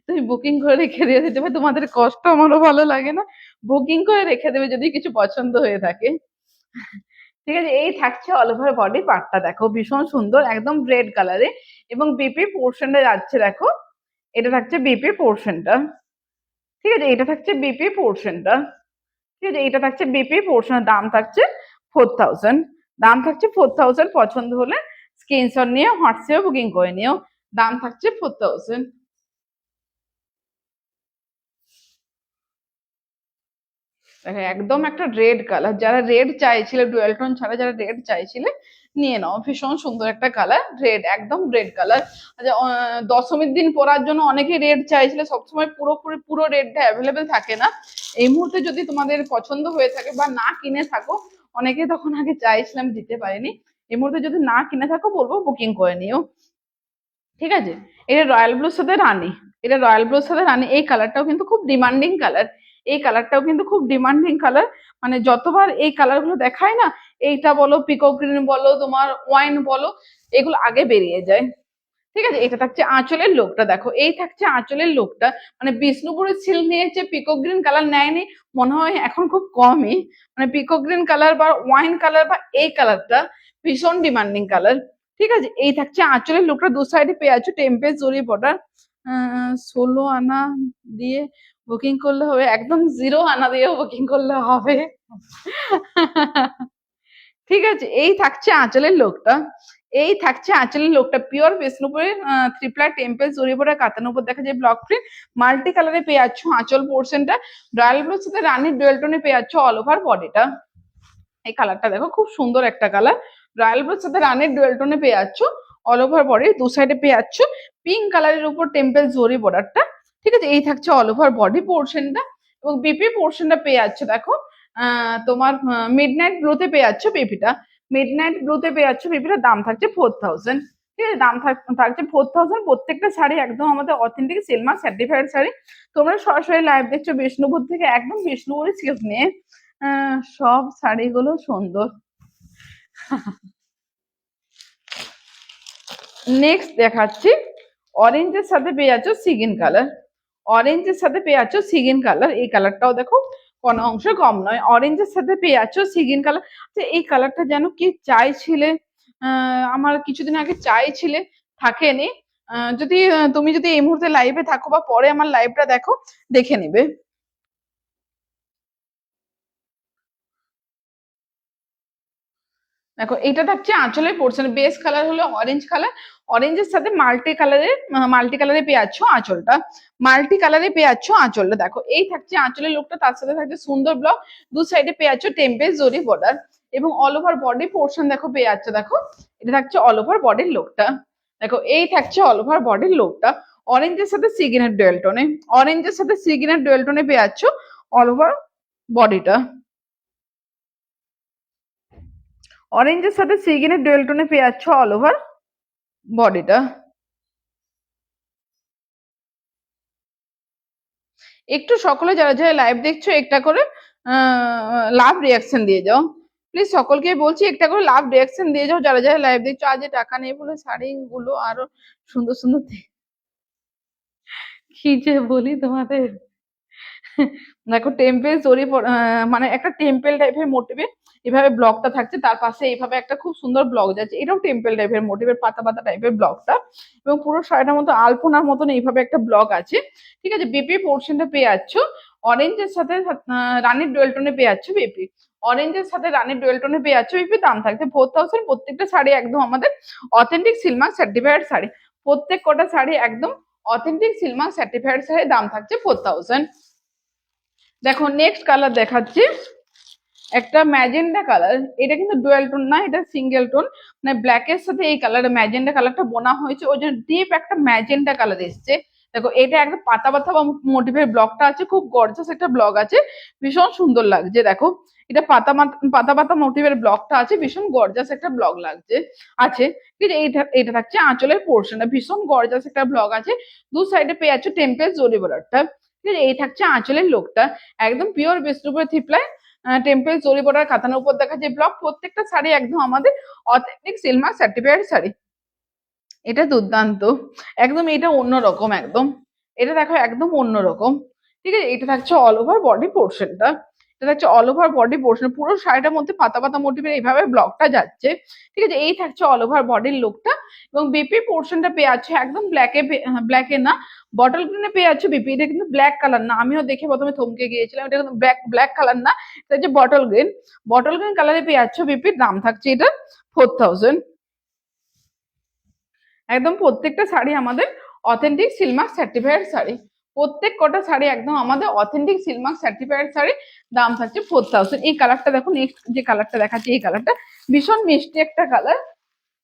তুমি বুকিং করে রেখে দিয়ে দেবে। তোমাদের কষ্ট আমারও ভালো লাগে না, বুকিং করে রেখে দেবে যদি কিছু পছন্দ হয়ে থাকে। ঠিক আছে, এই থাকছে অল ওভার বডি পার্টটা। দেখো ভীষণ সুন্দর একদম রেড কালারে এবং বিপি পোর্শনটা যাচ্ছে। দেখো এটা থাকছে বিপি পোর্শনটা। ঠিক আছে, এটা থাকছে বিপি পোর্শনটা। ঠিক আছে, এটা থাকছে বিপি পোর্শনের। দাম থাকছে 4000। দাম থাকছে 4000। পছন্দ হলে স্ক্রিনশট নিয়ে হোয়াটসঅ্যাপে বুকিং করে নিও। দাম থাকছে 4000। দেখো একদম একটা রেড কালার, যারা রেড চাইছিলে ডুয়েল টোন ছাড়া যারা রেড চাইছিলে নিয়ে নাও। ভীষণ সুন্দর একটা কালার, রেড একদম রেড কালার। আচ্ছা দশমীর দিন পরার জন্য অনেকেই রেড চাইছিলে, সবসময় পুরোপুরি পুরো রেডটা অ্যাভেলেবেল থাকে না। এই মুহূর্তে যদি তোমাদের পছন্দ হয়ে থাকে বা না কিনে থাকো, অনেকে তখন আগে চাইছিলাম দিতে পারিনি, এই মুহূর্তে যদি না কিনে থাকো বলবো বুকিং করে নিও। ঠিক আছে, এটা রয়্যাল ব্লুর সাথে রানী। এটা রয়্যাল ব্লুর সাথে রানী। এই কালারটাও কিন্তু খুব ডিমান্ডিং কালার। এই কালারটাও কিন্তু খুব ডিমান্ডিং কালার। মানে যতবার এই কালার গুলো দেখায় না, এইটা বলো পিকক গ্রিন বলো তোমার ওয়াইন বলো, এগুলো আগে বেরিয়ে যায়। ঠিক আছে, এটা থাকছে আঁচলের লোকটা। দেখো এই থাকছে আঁচলের লোকটা। মানে বিষ্ণুপুরের সিল্ক নিয়েছে, পিকক গ্রিন কালার নেয়নি মনে হয় এখন খুব কমই। মানে পিকক গ্রিন কালার বা ওয়াইন কালার বা এই কালারটা ভীষণ ডিমান্ডিং কালার। ঠিক আছে, এই থাকছে আঁচলের লোকটা। দু সাইডে পেয়ে আছো টেম্পেল জরি বর্ডার। 16 আনা দিয়ে বুকিং করলে হবে, একদম 0 আনা দিয়েও বুকিং করলে হবে। ঠিক আছে, এই থাকছে আঁচলের লোকটা। এই থাকছে আঁচলের লোকটা পিওর বিষ্ণুপুরের ত্রিপ্লাই টেম্পল জরিপোড়া কাতানোর উপর দেখা যায় ব্লক প্রিন্ট। মাল্টি কালারে পেয়ে যাচ্ছ আঁচল পোর্শনটা। রয়্যাল ব্লুর সাথে রানীর ডুয়েল টোনে পেয়ে যাচ্ছ অল ওভার বডিটা। এই কালারটা দেখো খুব সুন্দর একটা কালার। রয়্যাল ব্লুর সাথে রানীর ডুয়েল টোনে পেয়ে যাচ্ছ অল ওভার বডি। দু সাইডে পেয়ে যাচ্ছ পিঙ্ক কালারের উপর টেম্পল জরি বর্ডারটা। ঠিক আছে, এই থাকছে অল ওভার বডি পোর্শনটা এবং বিপি পোর্শনটা পেয়ে যাচ্ছে দেখো তোমার মিডনাইট ব্লুতে পেয়ে যাচ্ছ বিপিটা, মিডনাইট ব্লুতে পেয়ে যাচ্ছ বিপিটার দাম থাকছে 4000। ঠিক আছে, দাম থাকছে 4000। প্রত্যেকটা শাড়ি একদম আমাদের অথেন্টিক সিলমার্ক সার্টিফাইড শাড়ি। তোমরা সরাসরি লাইভ দেখছো বিষ্ণুপুর থেকে, একদম বিষ্ণুপুরের সিল্ক নিয়ে। সব শাড়িগুলো সুন্দর। নেক্সট দেখাচ্ছি, অরেঞ্জের সাথে পেয়ে যাচ্ছ সিগিন কালার, অরেঞ্জের সাথে পেয়ে যাচ্ছ সিগিন কালার। এই কালারটাও দেখো কোনো অংশ কম নয়, অরেঞ্জের সাথে পেয়ে যাচ্ছ সিগিন কালার। এই কালারটা যেন কি চাইছিলে, আমার কিছুদিন আগে চাইছিলে, থাকেনি। যদি তুমি যদি এই মুহূর্তে লাইভে থাকো বা পরে আমার লাইভটা দেখো, দেখে নিবে। দেখো এটা থাকছে আঁচলের পোর্শন, বেস কালার হলো অরেঞ্জ কালার, অরেঞ্জের সাথে মাল্টি কালারে পেয়ে যাচ্ছ আঁচলটা, মাল্টি কালারে পেয়ে যাচ্ছ আঁচলটা। দেখো এই থাকছে আঁচলের লুকটা, তার সাথে থাকছে সুন্দর ব্লক, দু সাইডে পেয়ে যাচ্ছ টেম্পেল জরি বর্ডার এবং অল ওভার বডি পোর্শন দেখো পেয়ে যাচ্ছে। দেখো এটা থাকছে অল ওভার বডির লুকটা। দেখো এই থাকছে অল ওভার বডির লুকটা, অরেঞ্জের সাথে সিগিনের ডুয়েল টোনে, অরেঞ্জের সাথে সিগিনের ডুয়েল টোনে পেয়ে যাচ্ছ অল ওভার বডিটা, অরেঞ্জের সাথে সিগিনের ডুয়েল টোনে পেয়ে যাচ্ছ অল ওভার বডিটা। একটু সকলে যারা যারা লাইভ দেখছো একটা করে লাভ রিয়াকশন দিয়ে যাও প্লিজ, সকলকে বলছি একটা করে লাভ রিয়াকশন দিয়ে যাও যারা যারা লাইভ দেখছো। আজ টাকা নেই বলে শাড়িগুলো আরো সুন্দর সুন্দর কি যে বলি তোমাদের। দেখো টেম্পেল জরি মানে একটা টেম্পেল টাইপের মোটিভে এভাবে ব্লকটা থাকছে, তার পাশে এইভাবে একটা খুব সুন্দর ব্লক যাচ্ছে, এটাও টেম্পেল টাইপের মোটিভের পাতা পাতা টাইপের ব্লকটা, এবং পুরো শাড়িটার মতো আলপনার মতন এইভাবে একটা ব্লক আছে। ঠিক আছে, বিপি পোর্শনটা পেয়ে যাচ্ছ অরেঞ্জের সাথে রানীর ডুয়েল টোনে পেয়ে যাচ্ছ বিপি, অরেঞ্জের সাথে রানীর ডুয়েল টোনে পেয়ে যাচ্ছ বিপি, দাম থাকছে 4000। প্রত্যেকটা শাড়ি একদম আমাদের অথেন্টিক সিলমার্ক সার্টিফাইড শাড়ি, প্রত্যেক কটা শাড়ি একদম অথেন্টিক সিলমার্ক সার্টিফাইড শাড়ি, দাম থাকছে 4000। দেখো নেক্সট কালার দেখাচ্ছি, একটা ম্যাজেন্ডা কালার, এটা কিন্তু ডুয়াল টোন না, এটা সিঙ্গেল টোন, মানে ব্ল্যাকের সাথে এই কালার ম্যাজেন্ডা কালারটা বোনা হয়েছে, ওই জন্য ডিপ একটা ম্যাজেন্ডা কালার এসছে। দেখো এটা একটা পাতা পাতা বা মোটিভের ব্লকটা আছে, খুব গর্জাস একটা ব্লক আছে, ভীষণ সুন্দর লাগছে। দেখো এটা পাতা পাতা পাতা মোটিভের ব্লকটা আছে, ভীষণ গর্জাস একটা ব্লক লাগছে আছে। ঠিক আছে, এটা থাকছে আঁচলের পোর্শনটা, ভীষণ গর্জাস একটা ব্লক আছে, দু সাইডে পেয়ে যাচ্ছে টেম্পেল জরি বর্ডারটা। ঠিক আছে, এই থাকছে আঁচলের লুকটা, একদম পিওর বিষ্ণুপুর থিপলায় টেম্পেল জরি বর্ডার কাতানোর উপর দেখা যে ব্লক, প্রত্যেকটা শাড়ি একদম আমাদের অথেন্টিক সিলমার্ক সার্টিফাইড শাড়ি। এটা দুর্দান্ত, একদম এটা অন্যরকম, একদম এটা দেখো একদম অন্যরকম। ঠিক আছে, এটা থাকছে অল ওভার বডি পোর্শনটা, এটা হচ্ছে অল ওভার বডি পোর্শন, পুরো শাড়িটার মধ্যে পাতা পাতা মোটিভের এইভাবে ব্লকটা যাচ্ছে। ঠিক আছে, এই থাকছে অল ওভার বডির লুকটা, এবং বিপি পোর্শনটা পেয়ে আছে একদম ব্ল্যাকে না, বটল গ্রিনে পেয়ে যাচ্ছে বিপি, এটা কিন্তু ব্ল্যাক কালার না, আমিও দেখে প্রথমে থমকে গিয়েছিলাম, এটা কিন্তু ব্ল্যাক কালার না, এটা হচ্ছে বটল গ্রিন, বটল গ্রিন কালারে পেয়ে যাচ্ছে বিপির, দাম থাকছে এটা 4000। একদম প্রত্যেকটা শাড়ি আমাদের অথেন্টিক সিলমার্ক সার্টিফাইড শাড়ি, প্রত্যেক কটা শাড়ি একদম আমাদের অথেন্টিক সিলমার্ক সার্টিফাইড শাড়ি, দাম থাকছে 4000। এই কালারটা দেখো, নেক্সট যে কালারটা দেখাচ্ছি এই কালারটা ভীষণ মিষ্টি একটা কালার।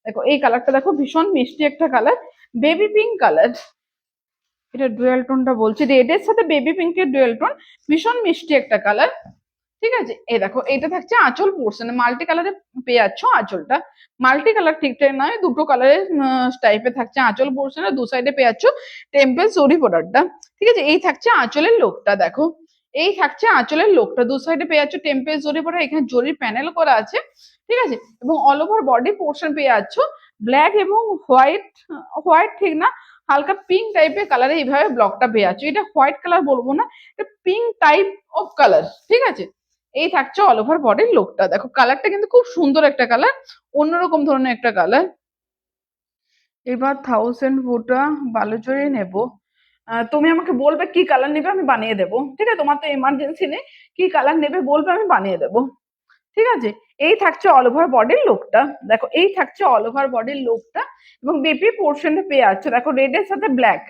দেখো এই কালারটা দেখো, ভীষণ মিষ্টি একটা কালার, বেবি পিঙ্ক কালার, এটা ডুয়েল টোনটা বলছি, রেডের সাথে বেবি পিঙ্কের ডুয়েল টোন, ভীষণ মিষ্টি একটা কালার। ঠিক আছে, এই দেখো এটা থাকছে আঁচল পোর্শন, মাল্টি কালারে পেয়ে যাচ্ছ আঁচলটা, মাল্টি কালার ঠিকঠাক নয়, দুটো কালারের টাইপে থাকছে আঁচল পোর্শনে, দু সাইডে পেয়ে যাচ্ছ টেম্পল জরি বর্ডারটা। ঠিক আছে, এই থাকছে আঁচলের লোকটা, দেখো এই থাকছে আঁচলের লোকটা, দু সাইডে পেয়ে যাচ্ছ টেম্পল জরি বর্ডার, এখানে জরির প্যানেল করা আছে। ঠিক আছে, এবং অল ওভার বডি পোর্শন পেয়ে যাচ্ছ ব্ল্যাক এবং হোয়াইট, হোয়াইট ঠিক না, হালকা পিঙ্ক টাইপের কালারে এইভাবে ব্লকটা পেয়ে যাচ্ছ, এটা হোয়াইট কালার বলবো না, এটা পিঙ্ক টাইপ অফ কালার। ঠিক আছে, এই থাকছে অল ওভার বডির লুকটা। দেখো কালারটা কিন্তু খুব সুন্দর একটা কালার, অন্যরকম ধরনের একটা কালার। এবার 1000 ফুটা বালুচরি নেব, তুমি আমাকে বলবে কি কালার নেবে, আমি বানিয়ে দেবো। ঠিক আছে, তোমার তো এমার্জেন্সি নেই, কি কালার নেবে বলবে, আমি বানিয়ে দেবো। ঠিক আছে, এই থাকছে অল ওভার বডির লুকটা, দেখো এই থাকছে অল ওভার বডির লুকটা, এবং বিপি পোর্শনটা পেয়ে যাচ্ছে দেখো রেডের সাথে ব্ল্যাক,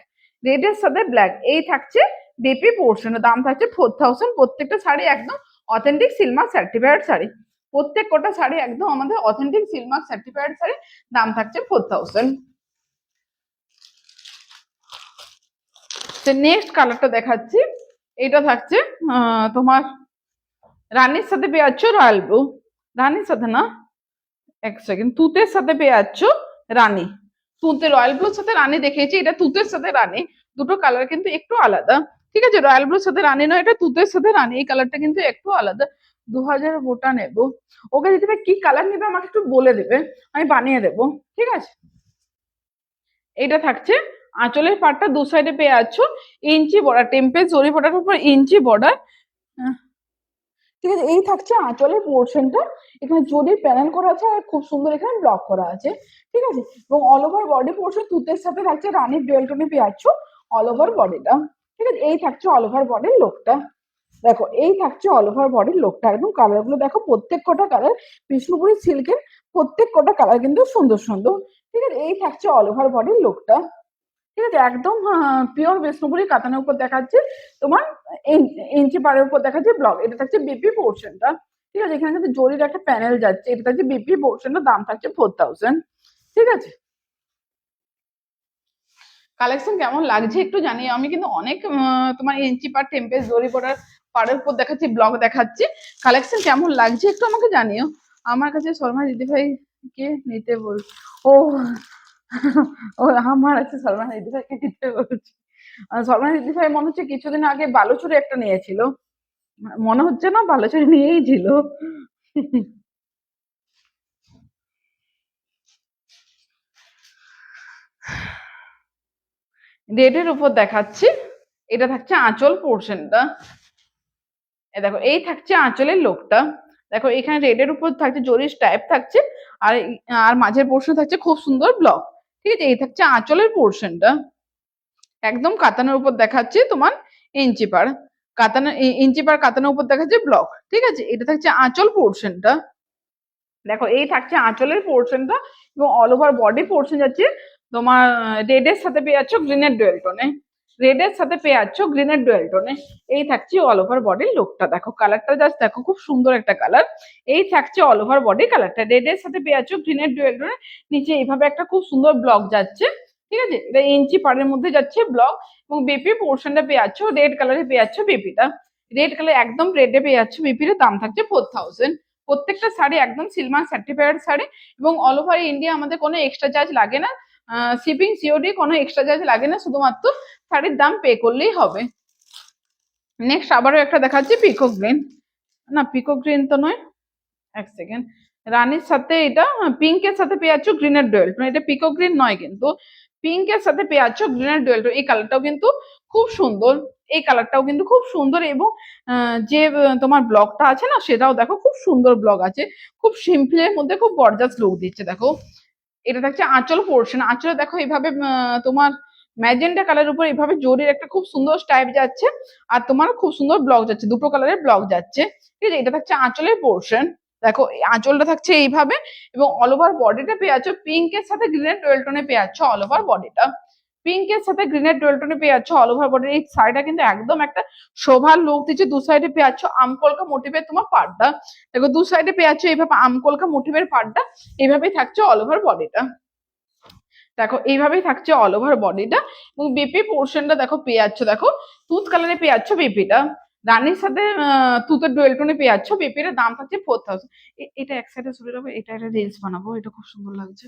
রেডের সাথে ব্ল্যাক, এই থাকছে বিপি পোর্শনের, দাম থাকছে 4000। প্রত্যেকটা শাড়ি একদম অথেন্টিক সিলমার্ক সার্টিফাইড শাড়ি, প্রত্যেক কটা শাড়ি একদম আমাদের অথেন্টিক সিলমার্ক সার্টিফাইড শাড়ি, দাম থাকছে 4000। নেক্সট কালারটা দেখাচ্ছি, এটা থাকছে তোমার রানীর সাথে পেয়ে যাচ্ছ রয়্যাল ব্লু, রানীর সাথে না, এক সেকেন্ড, তুতের সাথে পেয়ে যাচ্ছ রানী, তুতে রয়্যাল ব্লুর সাথে রানী দেখিয়েছি, এটা তুতের সাথে রানী, দুটো কালার কিন্তু একটু আলাদা। ঠিক আছে, রয়্যাল ব্লুর সাথে রানী নয়, এটা তুতের সাথে রানী, এই কালারটা কিন্তু একটু আলাদা। 2000 গোটা নেব। ওকে দিদি ভাই কি কালার নেবে আমাকে একটু বলে দেবে, আমি বানিয়ে দেবো। ঠিক আছে, এটা থাকছে আঁচলের পাটটা, দু সাইডে পেয়ে যাচ্ছ ইঞ্চি বর্ডার, টেম্পেল জরি বর্ডার উপর ইঞ্চি বর্ডার। ঠিক আছে, এই থাকছে আঁচলের পোর্শনটা, এখানে জরির প্যানেল করা আছে আর খুব সুন্দর এখানে ব্লক করা আছে। ঠিক আছে, এবং অল ওভার বডি পোর্শন তুতের সাথে থাকছে রানীর ডুয়েল টোনে পেয়ে যাচ্ছ অল ওভার বডিটা। ঠিক আছে, এই থাকছে অল ওভার বডির লোকটা। দেখো এই থাকছে অল ওভার বডির লোকটা, একদম কালার গুলো দেখো, প্রত্যেক কটা কালার বিষ্ণুপুরি সিল্কের, প্রত্যেক কটা কালার কিন্তু সুন্দর সুন্দর। ঠিক আছে, এই থাকছে অল ওভার বডির লোকটা। ঠিক আছে, একদম পিওর বিষ্ণুপুরি কাতানের উপর দেখাচ্ছে তোমার, ইঞ্চি পাড়ের উপর দেখাচ্ছে ব্লক, এটা থাকছে বিপি পোর্শনটা। ঠিক আছে, এখানে কিন্তু জরির একটা প্যানেল যাচ্ছে, এটা থাকছে বিপি পোর্শনটা, দাম থাকছে 4000। ঠিক আছে, কালেকশন কেমন লাগছে একটু জানিও, আমি কিন্তু অনেক তোমার ইঞ্চি পার টেম্পেল জরি বর্ডার পাড়ের উপর দেখাচ্ছি, ব্লক দেখাচ্ছি, কালেকশন কেমন লাগছে একটু আমাকে জানিও। আমার কাছে শর্মা দিদি ভাই কে নিতে বল, ও ও আমার আছে সলমান দিদি ভাইকে নিতে বলছি। সলমান দিদি ভাই মনে হচ্ছে কিছুদিন আগে বালুচুরি একটা নিয়েছিল, মনে হচ্ছে না বালুচুরি নিয়েই ছিল। রেডের উপর দেখাচ্ছি, এটা থাকছে আঁচল পোর্শনটা, দেখো এই থাকছে আঁচলের লোকটা, দেখো এখানে রেডের উপর থাকছে জরির টাইপ থাকছে, আর আর মাঝের পোর্শন থাকছে খুব সুন্দর ব্লক। ঠিক আছে, এই থাকছে আঁচলের পোর্শনটা, একদম কাতানের উপর দেখাচ্ছি তোমার ইঞ্চি পার, কাতানা ইঞ্চি পার কাতানের উপর দেখাচ্ছে ব্লক। ঠিক আছে, এটা থাকছে আঁচল পোর্শনটা, দেখো এই থাকছে আঁচলের পোর্শনটা, এবং অল ওভার বডি পোর্শন যাচ্ছে তোমার রেডের সাথে পেয়ে যাচ্ছ গ্রিনের ডুয়েল টোনে, রেডের সাথে পেয়ে যাচ্ছ গ্রিনের ডুয়েল টোনে, এই থাকছে অল ওভার বডির লুকটা, দেখো কালারটা জাস্ট দেখো, খুব সুন্দর একটা কালার, এই থাকছে অল ওভার বডি কালারটা, রেডের সাথে পেয়ে যাচ্ছ গ্রিনের ডুয়েল টোনে, নিচে এইভাবে একটা খুব সুন্দর ব্লক যাচ্ছে। ঠিক আছে, এটা ইঞ্চি পাড়ের মধ্যে যাচ্ছে ব্লক, এবং বিপি পোর্শনটা পেয়ে যাচ্ছ রেড কালারে পেয়ে যাচ্ছ, বিপিটা রেড কালার একদম রেডে পেয়ে যাচ্ছ, বিপির দাম থাকছে 4000। প্রত্যেকটা শাড়ি একদম সিলমার সার্টিফাইড শাড়ি, এবং অল ওভার ইন্ডিয়া আমাদের কোনো এক্সট্রা চার্জ লাগে না, শিপিং সিওডি কোনো এক্সট্রা চার্জ লাগে না, শুধুমাত্র শাড়ির দাম পে করলেই হবে। নেক্সট আবারও একটা দেখাচ্ছি পিকক গ্রিন, না পিকক গ্রিন তো নয়, এক সেকেন্ড, রানীর সাথে এটা পিঙ্কের সাথে পেয়ে যাচ্ছ গ্রিনের ডুয়েল, এটা পিকক গ্রিন নয় কিন্তু পিঙ্কের সাথে পেয়ে যাচ্ছ গ্রিনের ডুয়েল, এই কালারটাও কিন্তু খুব সুন্দর, এই কালারটাও কিন্তু খুব সুন্দর, এবং যে তোমার ব্লগটা আছে না সেটাও দেখো খুব সুন্দর ব্লগ আছে, খুব সিম্পলের মধ্যে খুব গর্জাস লুক দিচ্ছে। দেখো এটা থাকছে আঁচল পোর্শন, আঁচলে দেখো এইভাবে তোমার ম্যাজেন্টা কালার উপর এইভাবে জরির একটা খুব সুন্দর স্টাইপ যাচ্ছে, আর তোমার খুব সুন্দর ব্লক যাচ্ছে, দুটো কালারের ব্লক যাচ্ছে। ঠিক আছে, এটা থাকছে আঁচলের পোর্শন, দেখো আঁচলটা থাকছে এইভাবে, এবং অল ওভার বডিটা পেয়ে যাচ্ছ পিঙ্কের সাথে গ্রিনের ডুয়েল টোনে পেয়ে যাচ্ছ অল ওভার বডিটা, পিঙ্কের সাথে গ্রিনের ডুয়েল টোনে পেয়ে যাচ্ছ অল ওভার বডির, এই শাড়িটা কিন্তু একদম একটা শোভার লুক দিচ্ছে, দু সাইডে পেয়ে যাচ্ছ আমকলকা মোটিভের তোমার পাড়টা, দেখো দু সাইডে পেয়ে যাচ্ছ এইভাবে আমকলকা মোটিভের পাড়টা, এইভাবেই থাকছে অল ওভার বডিটা, দেখো এইভাবেই থাকছে অল ওভার বডিটা, এবং বিপি পোর্শনটা দেখো পেয়ে যাচ্ছ, দেখো তুত কালারে পেয়ে যাচ্ছ বিপিটা, রানীর সাথে তুতের ডুয়েল টোনে পেয়ে যাচ্ছ, বিপির দাম থাকছে 4000। এটা এক সাইডে সরে যাবো, এটা একটা রিলস বানাবো, এটা খুব সুন্দর লাগছে।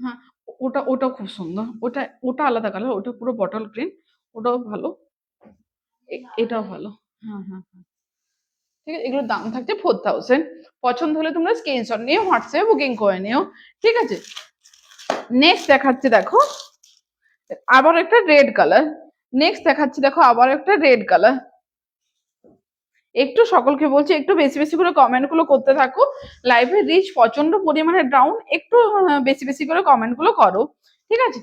হ্যাঁ, ওটা ওটাও খুব সুন্দর, ওটা ওটা আলাদা কালার, ওটা পুরো বটল গ্রিন, ওটাও ভালো, এটাও ভালো। হ্যাঁ হ্যাঁ হ্যাঁ, ঠিক আছে, এগুলোর দাম থাকছে 4000, পছন্দ হলে তোমরা স্ক্রিনশট নিয়ে হোয়াটসঅ্যাপে বুকিং করে নিও। ঠিক আছে, নেক্সট দেখাচ্ছে দেখো আবার একটা রেড কালার, নেক্সট দেখাচ্ছি দেখো আবার একটা রেড কালার, একটু সকলকে বলছি একটু বেশি বেশি করে কমেন্ট গুলো করতে থাকো, লাইভে রিচ প্রচন্ড পরিমাণে ডাউন, একটু বেশি বেশি করে কমেন্ট গুলো করো। ঠিক আছে,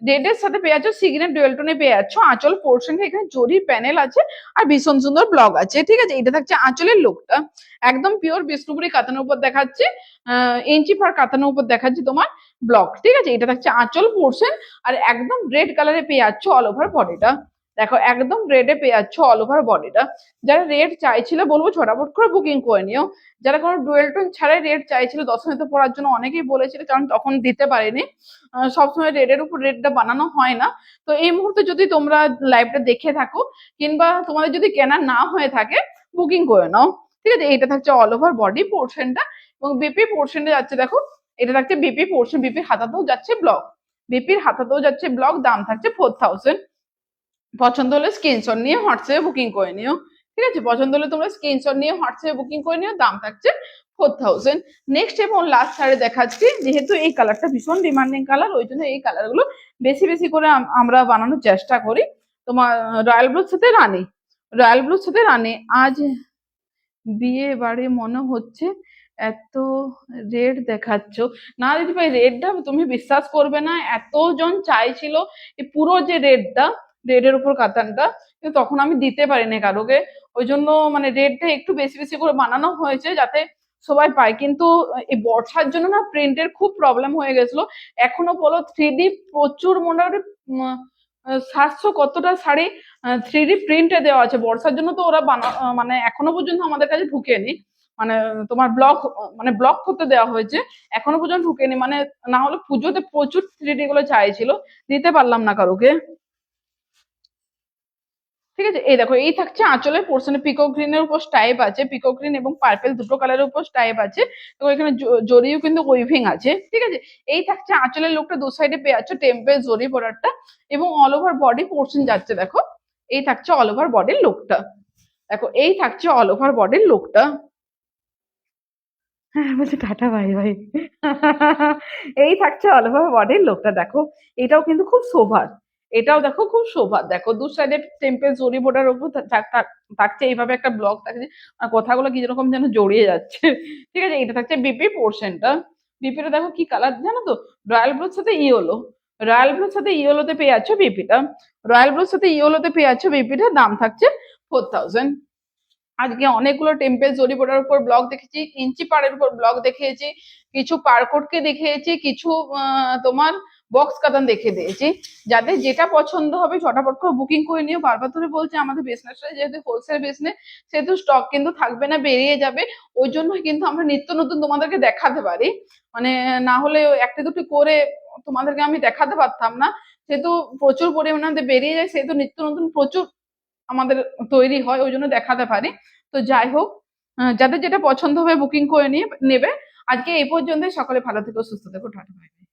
রেডের সাথে পেয়ে যাচ্ছ সিগনেট ডুয়েল টোনে পেয়ে যাচ্ছ, আঁচল পোর্শন এখানে জরি প্যানেল আছে, আর ভীষণ সুন্দর ব্লগ আছে। ঠিক আছে, এটা থাকছে আঁচলের লুকটা, একদম পিওর বিষ্ণুপুরি কাতানের উপর দেখাচ্ছে, ইঞ্চি পার কাতানের উপর দেখাচ্ছে তোমার ব্লক। ঠিক আছে, এটা থাকছে আঁচল পোর্শন, আর একদম রেড কালারে পেয়ে যাচ্ছ অল ওভার বডিটা, দেখো একদম রেডে পেয়ে যাচ্ছ অল ওভার বডিটা। যারা রেড চাইছিল বলবো ঝটাপট করে বুকিং করে নিও। যারা কোনো ডুয়েল টোন ছাড়াই রেড চাইছিল দশমীতে পড়ার জন্য অনেকেই বলেছিল, কারণ তখন দিতে পারিনি, সবসময় রেডের উপর রেডটা বানানো হয় না। তো এই মুহূর্তে যদি তোমরা লাইভটা দেখে থাকো কিংবা তোমাদের যদি কেনা না হয়ে থাকে বুকিং করে নাও। ঠিক আছে, এটা থাকছে অল ওভার বডি পোর্শনটা। এবং বিপি পোর্শনটা যাচ্ছে দেখো, এটা থাকছে বিপি পোর্শন, বিপির হাতাতেও যাচ্ছে ব্লক, বিপির হাতাতেও যাচ্ছে ব্লক, দাম থাকছে 4000। পছন্দ হলে স্ক্রিনশট নিয়ে হোয়াটসঅ্যাপে বুকিং করে নিও। ঠিক আছে, পছন্দ হলে তোমরা স্ক্রিনশট নিয়ে হোয়াটসঅ্যাপে বুকিং করে নিও, দাম থাকছে 4000। নেক্সট এবং লাস্ট শাড়ি দেখাচ্ছি, যেহেতু এই কালারটা ভীষণ ডিমান্ডিং কালার, ওই জন্য এই কালার গুলো বেশি বেশি করে আমরা বানানোর চেষ্টা করি। তোমার রয়্যাল ব্লুর সাথে রানী, রয়্যাল ব্লুর সাথে রানী। আজ বিয়ে বাড়ি মনে হচ্ছে, এত রেড দেখাচ্ছ। না দিদি ভাই, রেডটা তুমি বিশ্বাস করবে না, এতজন চাইছিল এই পুরো যে রেডটা, রেডের উপর কাতানটা, কিন্তু তখন আমি দিতে পারিনি কারোকে। ওই জন্য মানে রেডটা একটু বেশি বেশি করে বানানো হয়েছে যাতে সবাই পায়। কিন্তু এই বর্ষার জন্য না প্রিন্টের খুব প্রবলেম হয়ে গেছিল। এখনো বলো 3D প্রচুর, মোটামুটি 700 কতটা শাড়ি 3D প্রিন্টে দেওয়া আছে। বর্ষার জন্য তো ওরা মানে এখনো পর্যন্ত আমাদের কাছে ঢুকেনি, মানে তোমার ব্লক, মানে ব্লক করতে দেওয়া হয়েছে, এখনো পর্যন্ত ঢুকেনি। মানে না হলে পুজোতে প্রচুর 3D গুলো চাইছিল, দিতে পারলাম না কারোকে। ঠিক আছে, এই দেখো এই থাকছে আঁচলের পোর্শনে, পিকক গ্রিনের উপর স্টাইপ আছে, পিকক গ্রিন এবং পার্পেল দুটো কালারের উপর স্টাইপ আছে। তো এখানে জরিও কিন্তু উইভিং আছে। ঠিক আছে, এই থাকছে আঁচলের লুকটা, দু সাইডে পেয়ে যাচ্ছে টেম্পেল জরি বর্ডারটা, এবং অল ওভার বডি পোর্শন যাচ্ছে দেখো, এই থাকছে অল ওভার বডির লুকটা। দেখো এই থাকছে অল ওভার বডির লুকটা। হ্যাঁ বলছে টাটা বাই বাই। এই থাকছে অল ওভার বডির লুকটা। দেখো এটাও কিন্তু খুব সোভার, এটাও দেখো খুব সোভার। দেখো দু সাইডে টেম্পেল জরি বোর্ডার উপর থাকছে এইভাবে একটা ব্লক থাকছে, আর কথাগুলো কি রকম যেন জড়িয়ে যাচ্ছে। ঠিক আছে, এটা থাকছে বিপি পোর্শনটা। বিপিটা দেখো কি কালার জানো তো, রয়্যাল ব্লুর সাথে ইয়েলো, রয়্যাল ব্লুর সাথে ইয়েলোতে পেয়ে যাচ্ছ বিপিটা, রয়্যাল ব্লুর সাথে ইয়েলোতে পেয়ে যাচ্ছ বিপিটার, দাম থাকছে 4000। আজকে অনেকগুলো টেম্পেল জরি বোর্ডার উপর ব্লগ দেখেছি, ইঞ্চি পাড়ের উপর ব্লগ দেখিয়েছি, কিছু পারকোটকে দেখিয়েছি, কিছু তোমার বক্স কাতান দেখে দিয়েছি। যাদের যেটা পছন্দ হবে ঝটাপট করে বুকিং করে নিও। বারবার ধরে বলছে আমাদের বিজনেসটা যেহেতু হোলসেল বিজনেস, সেহেতু স্টক কিন্তু থাকবে না, বেরিয়ে যাবে। ওই জন্য কিন্তু আমরা নিত্য নতুন তোমাদেরকে দেখাতে পারি, মানে না হলে একটা দুটো করে তোমাদেরকে আমি দেখাতে পারতাম না। যেহেতু প্রচুর পরিমাণে বেরিয়ে যায়, সেহেতু নিত্য নতুন প্রচুর আমাদের তৈরি হয়, ওই জন্য দেখাতে পারি। তো যাই হোক, যাদের যেটা পছন্দ হবে বুকিং করে নিয়ে নেবে। আজকে এই পর্যন্ত, সকলে ভালো থেকো, সুস্থ থেকো, টাটা বাই বাই।